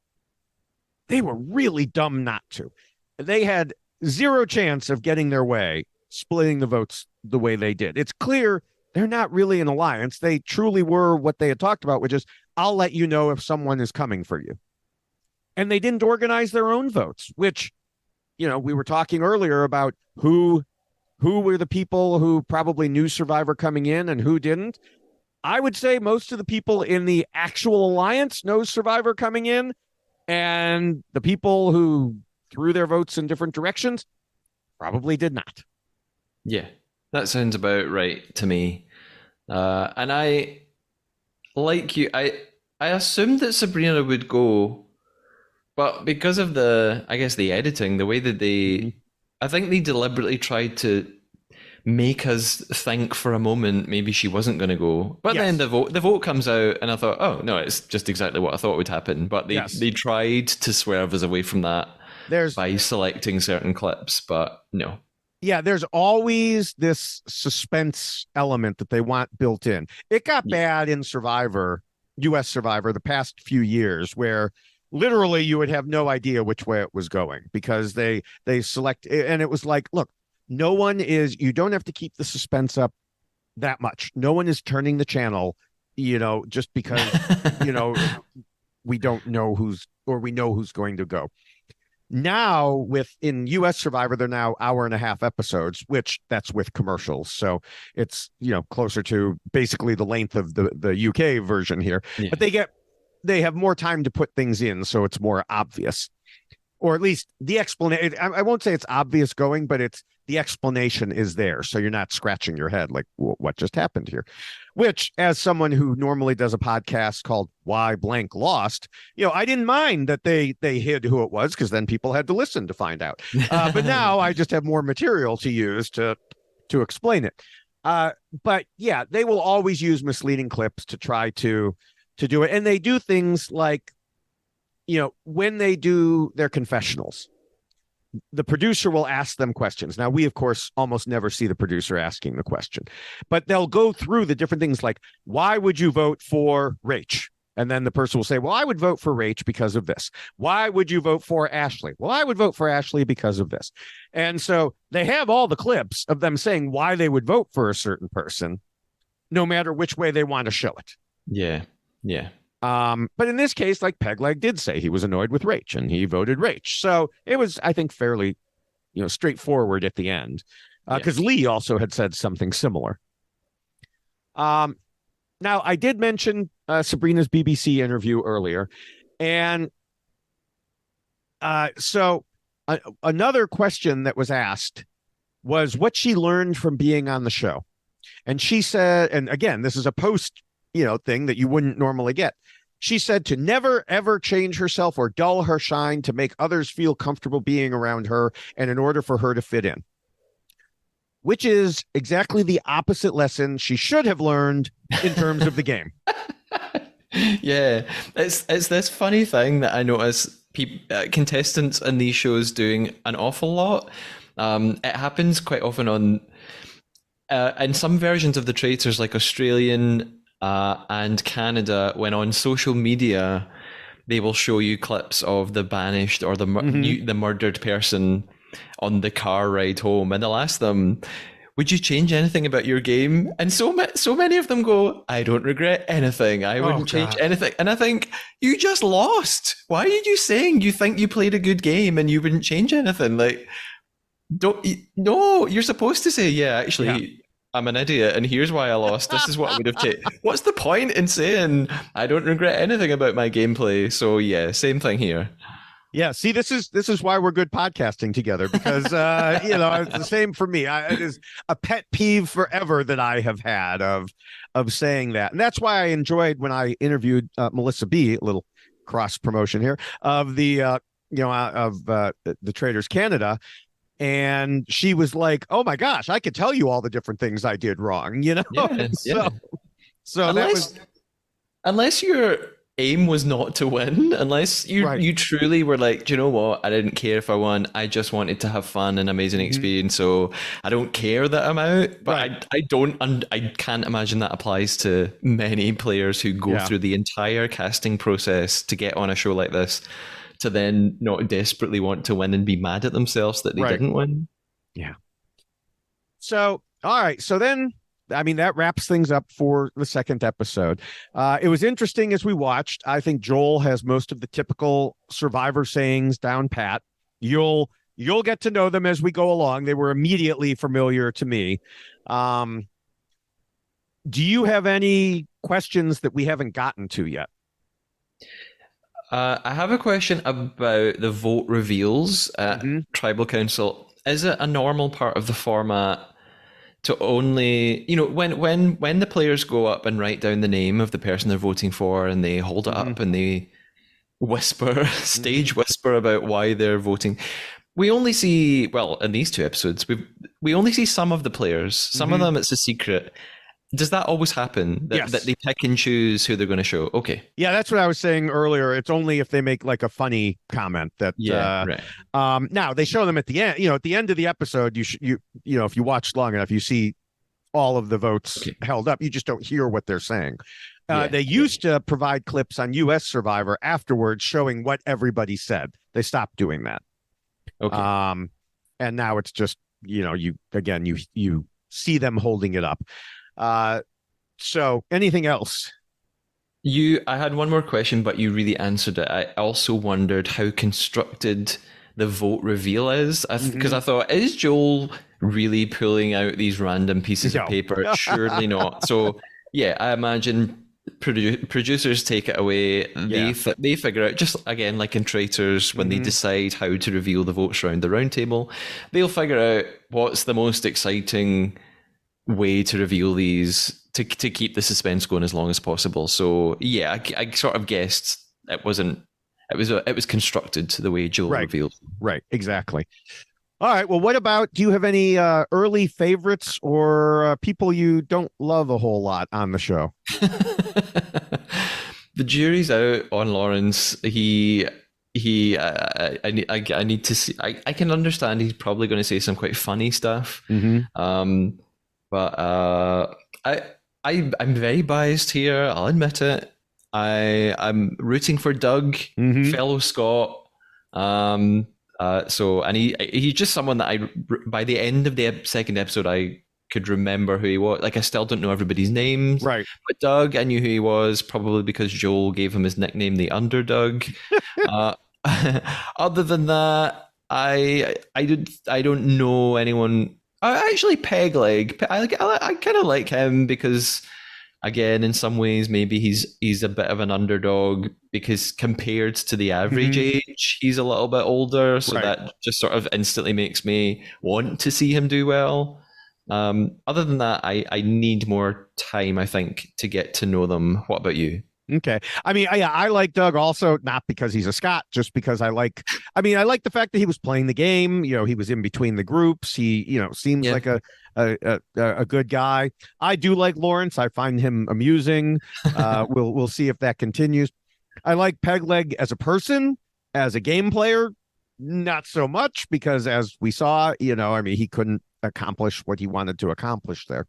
they were really dumb not to. They had zero chance of getting their way, splitting the votes the way they did. It's clear they're not really an alliance. They truly were what they had talked about, which is, I'll let you know if someone is coming for you. And they didn't organize their own votes, which, we were talking earlier about who were the people who probably knew Survivor coming in and who didn't. I would say most of the people in the actual alliance know Survivor coming in, and the people who threw their votes in different directions probably did not. Yeah, that sounds about right to me. And I, like you, I assumed that Sabrina would go, but because of I guess the editing, the way that Mm-hmm. I think they deliberately tried to make us think for a moment maybe she wasn't going to go. But then Yes. the vote comes out, and I thought, oh no, it's just exactly what I thought would happen. But Yes. they tried to swerve us away from that There's by selecting certain clips, but no. yeah, there's always this suspense element that they want built in. It got Yeah. bad in Survivor, US Survivor, the past few years, where literally you would have no idea which way it was going because they select, and it was like, look, no one is, you don't have to keep the suspense up that much. No one is turning the channel, just because, you know, we don't know who's, or we know who's going to go. Now, with in US Survivor, they're now hour and a half episodes, which that's with commercials. So it's, closer to basically the length of the UK version here. Yeah. But they have more time to put things in, so it's more obvious. Or at least the explanation. I won't say it's obvious going, but it's the explanation is there. So you're not scratching your head like, what just happened here? Which, as someone who normally does a podcast called Why Blank Lost, I didn't mind that they hid who it was, because then people had to listen to find out. But now I just have more material to use to explain it. But yeah, they will always use misleading clips to try to do it. And they do things like, when they do their confessionals, the producer will ask them questions. Now, we, of course, almost never see the producer asking the question, but they'll go through the different things like, why would you vote for Rach? And then the person will say, well, I would vote for Rach because of this. Why would you vote for Ashley? Well, I would vote for Ashley because of this. And so they have all the clips of them saying why they would vote for a certain person, no matter which way they want to show it. Yeah. Yeah. But in this case, like Pegleg did say, he was annoyed with Rach and he voted Rach. So it was, I think, fairly, straightforward at the end. Because Lee also had said something similar. Now, I did mention Sabrina's BBC interview earlier. And so another question that was asked was what she learned from being on the show. And she said, and again, this is a post thing that you wouldn't normally get. She said to never, ever change herself or dull her shine to make others feel comfortable being around her and in order for her to fit in, which is exactly the opposite lesson she should have learned in terms of the game. Yeah, it's this funny thing that I notice contestants in these shows doing an awful lot. It happens quite often on in some versions of the Traitors, like Australian and Canada, when on social media they will show you clips of the banished or the the murdered person on the car ride home, and they'll ask them, would you change anything about your game? And so many of them go, I don't regret anything. I wouldn't change anything. And I think, you just lost. Why are you saying you think you played a good game and you wouldn't change anything? Like, no, you're supposed to say, yeah, actually, I'm an idiot and here's why I lost. This is what I would have changed. What's the point in saying I don't regret anything about my gameplay? So yeah, same thing here. Yeah, see, this is why we're good podcasting together, because it's the same for me. It is a pet peeve forever that I have had of saying that, and that's why I enjoyed when I interviewed Melissa B. A little cross promotion here of the the Traders Canada. And she was like, "Oh my gosh, I could tell you all the different things I did wrong." Yeah, so unless your aim was not to win, unless you truly were like, do you know what? I didn't care if I won. I just wanted to have fun and amazing experience. So I don't care that I'm out. But I can't imagine that applies to many players who go through the entire casting process to get on a show like this, to then not desperately want to win and be mad at themselves that they didn't win. Yeah. So, all right. So then I mean, that wraps things up for the second episode. It was interesting as we watched. I think Joel has most of the typical Survivor sayings down pat. You'll get to know them as we go along. They were immediately familiar to me. Do you have any questions that we haven't gotten to yet? I have a question about the vote reveals at Mm-hmm. Tribal Council. Is it a normal part of the format to only, when the players go up and write down the name of the person they're voting for and they hold it Mm-hmm. up and they whisper, stage Mm-hmm. whisper about why they're voting? We only see, well, in these two episodes, we only see some of the players. Some of Mm-hmm. them it's a secret. Does that always happen? That Yes. they pick and choose who they're going to show? Okay. Yeah, that's what I was saying earlier. It's only if they make like a funny comment that Yeah, right. now they show them at the end, at the end of the episode, if you watch long enough, you see all of the votes Okay. held up. You just don't hear what they're saying. Yeah. They used to provide clips on US Survivor afterwards showing what everybody said. They stopped doing that. Okay. And now it's just, you see them holding it up. So anything else? I had one more question, but you really answered it. I also wondered how constructed the vote reveal is, because I thought, is Joel really pulling out these random pieces No. of paper? Surely not. So yeah, I imagine producers take it away. Yeah. They figure out, just again like in Traitors, when they decide how to reveal the votes around the round table, they'll figure out what's the most exciting way to reveal these to keep the suspense going as long as possible. So yeah, I sort of guessed it was constructed the way Joel revealed. Right, exactly. All right. Well, what about, do you have any early favorites or people you don't love a whole lot on the show? The jury's out on Lawrence. I need to see. I can understand he's probably going to say some quite funny stuff. But I'm very biased here. I'll admit it. I'm rooting for Doug, fellow Scot. And he's just someone that by the end of the second episode, I could remember who he was. Like, I still don't know everybody's names, Right. but Doug, I knew who he was, probably because Joel gave him his nickname, the Underdog. Other than that, I don't know anyone. Actually, Pegleg. I kind of like him because, again, in some ways, maybe he's a bit of an underdog because compared to the average age, he's a little bit older. So that just sort of instantly makes me want to see him do well. Other than that, I need more time, I think, to get to know them. What about you? Okay. I mean, I like Doug also, not because he's a Scot, just because I like the fact that he was playing the game. He was in between the groups. He, seems like a good guy. I do like Lawrence. I find him amusing. We'll see if that continues. I like Pegleg as a person, as a game player, not so much, because as we saw, he couldn't accomplish what he wanted to accomplish there.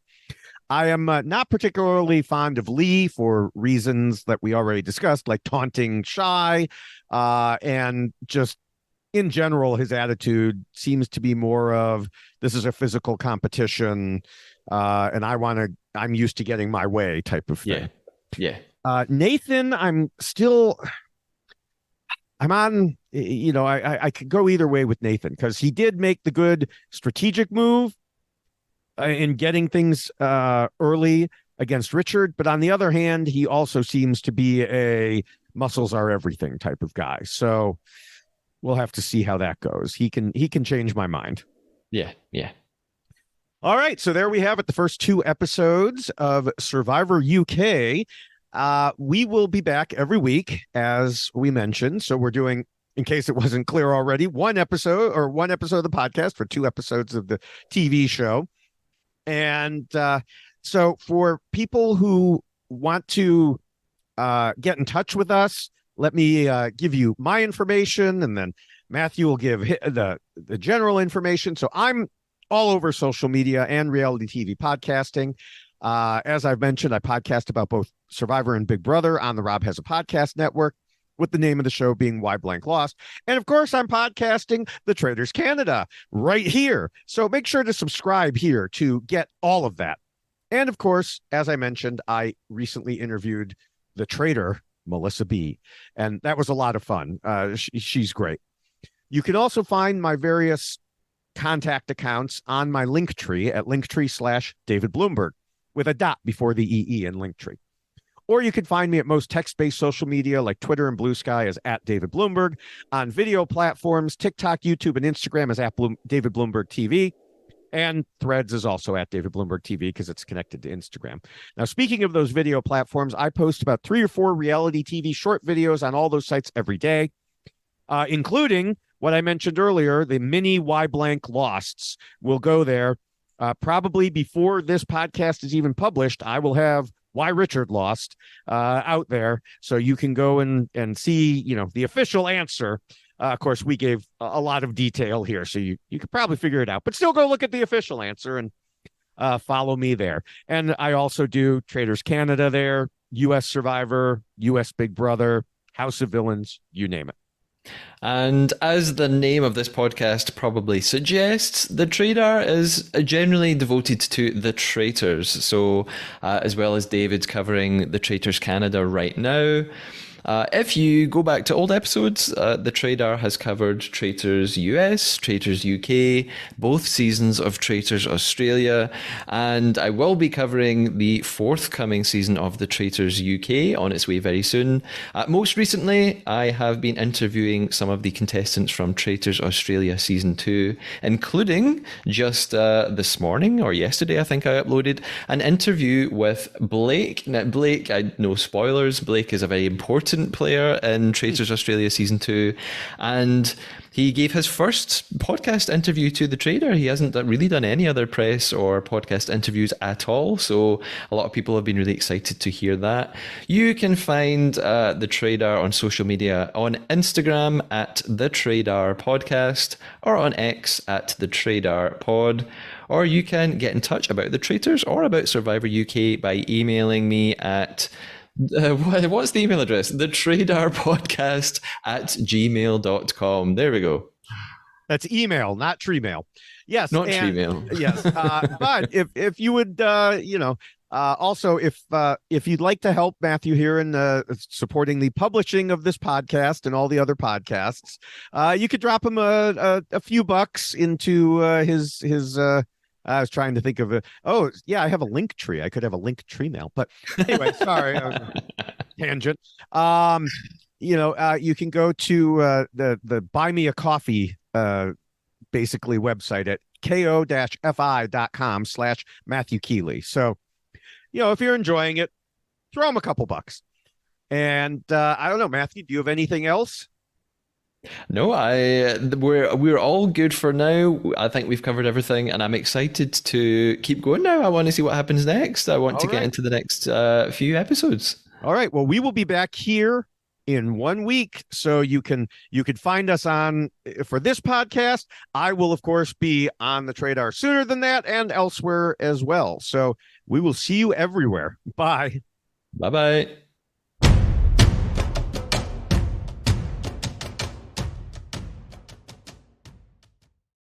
I am not particularly fond of Lee for reasons that we already discussed, like taunting Shy, and just in general, his attitude seems to be more of, this is a physical competition, and I'm used to getting my way type of thing. Yeah. Nathan, I'm on, I could go either way with Nathan, because he did make the good strategic move in getting things early against Richard. But on the other hand, he also seems to be a muscles are everything type of guy. So we'll have to see how that goes. He can change my mind. Yeah. All right. So there we have it. The first two episodes of Survivor UK. We will be back every week, as we mentioned. So we're doing, in case it wasn't clear already, one episode of the podcast for 2 episodes of the TV show. And so for people who want to get in touch with us, let me give you my information, and then Matthew will give the general information. So I'm all over social media and reality TV podcasting. As I've mentioned, I podcast about both Survivor and Big Brother on the Rob Has a Podcast Network, with the name of the show being Why Blank Lost. And of course, I'm podcasting The Traitors Canada right here. So make sure to subscribe here to get all of that. And of course, as I mentioned, I recently interviewed the trader, Melissa B. And that was a lot of fun. She's great. You can also find my various contact accounts on my Linktree at Linktree/David Bloomberg with a dot before the EE in Linktree. Or you can find me at most text-based social media like Twitter and Blue Sky as at David Bloomberg, on video platforms, TikTok, YouTube, and Instagram as at David Bloomberg TV, and Threads is also at David Bloomberg TV because it's connected to Instagram. Now, speaking of those video platforms, I post about 3 or 4 reality TV short videos on all those sites every day, including what I mentioned earlier, the mini Why Blank Losts will go there. Probably before this podcast is even published, I will have Why Richard Lost out there. So you can go and see, the official answer. Of course, we gave a lot of detail here, so you could probably figure it out. But still go look at the official answer and follow me there. And I also do Traders Canada there, U.S. Survivor, U.S. Big Brother, House of Villains, you name it. And as the name of this podcast probably suggests, the Trader is generally devoted to the traitors. So, as well as David's covering the Traitors Canada right now. If you go back to old episodes, the Trader has covered Traitors US, Traitors UK, both seasons of Traitors Australia, and I will be covering the forthcoming season of the Traitors UK on its way very soon. Most recently, I have been interviewing some of the contestants from Traitors Australia Season 2, including just this morning or yesterday, I think I uploaded an interview with Blake. Now, Blake, no spoilers, Blake is a very important player in Traitors Australia Season 2, and he gave his first podcast interview to the Trader. He hasn't really done any other press or podcast interviews at all, so a lot of people have been really excited to hear that. You can find the Trader on social media on Instagram at the Trader Podcast or on X at the Trader Pod. Or you can get in touch about the Traitors or about Survivor UK by emailing me at what's the email address? TheTraderPodcast at gmail.com. There we go. That's email, not tree mail. Yes. Not tree mail. Yes. But if you would, also, if you'd like to help Matthew here in supporting the publishing of this podcast and all the other podcasts, you could drop him a few bucks into his I was trying to think of I have a link tree. I could have a link tree mail, but anyway, sorry, tangent. You can go to the Buy Me a Coffee basically website at ko-fi.com/Matthew Keeley. So, if you're enjoying it, throw him a couple bucks. And I don't know, Matthew, do you have anything else? No, we're all good for now. I think we've covered everything, and I'm excited to keep going now. I want to see what happens next. I want to get into the next few episodes. All right. Well, we will be back here in 1 week, so you can find us on for this podcast. I will, of course, be on the Trader sooner than that and elsewhere as well. So we will see you everywhere. Bye. Bye-bye.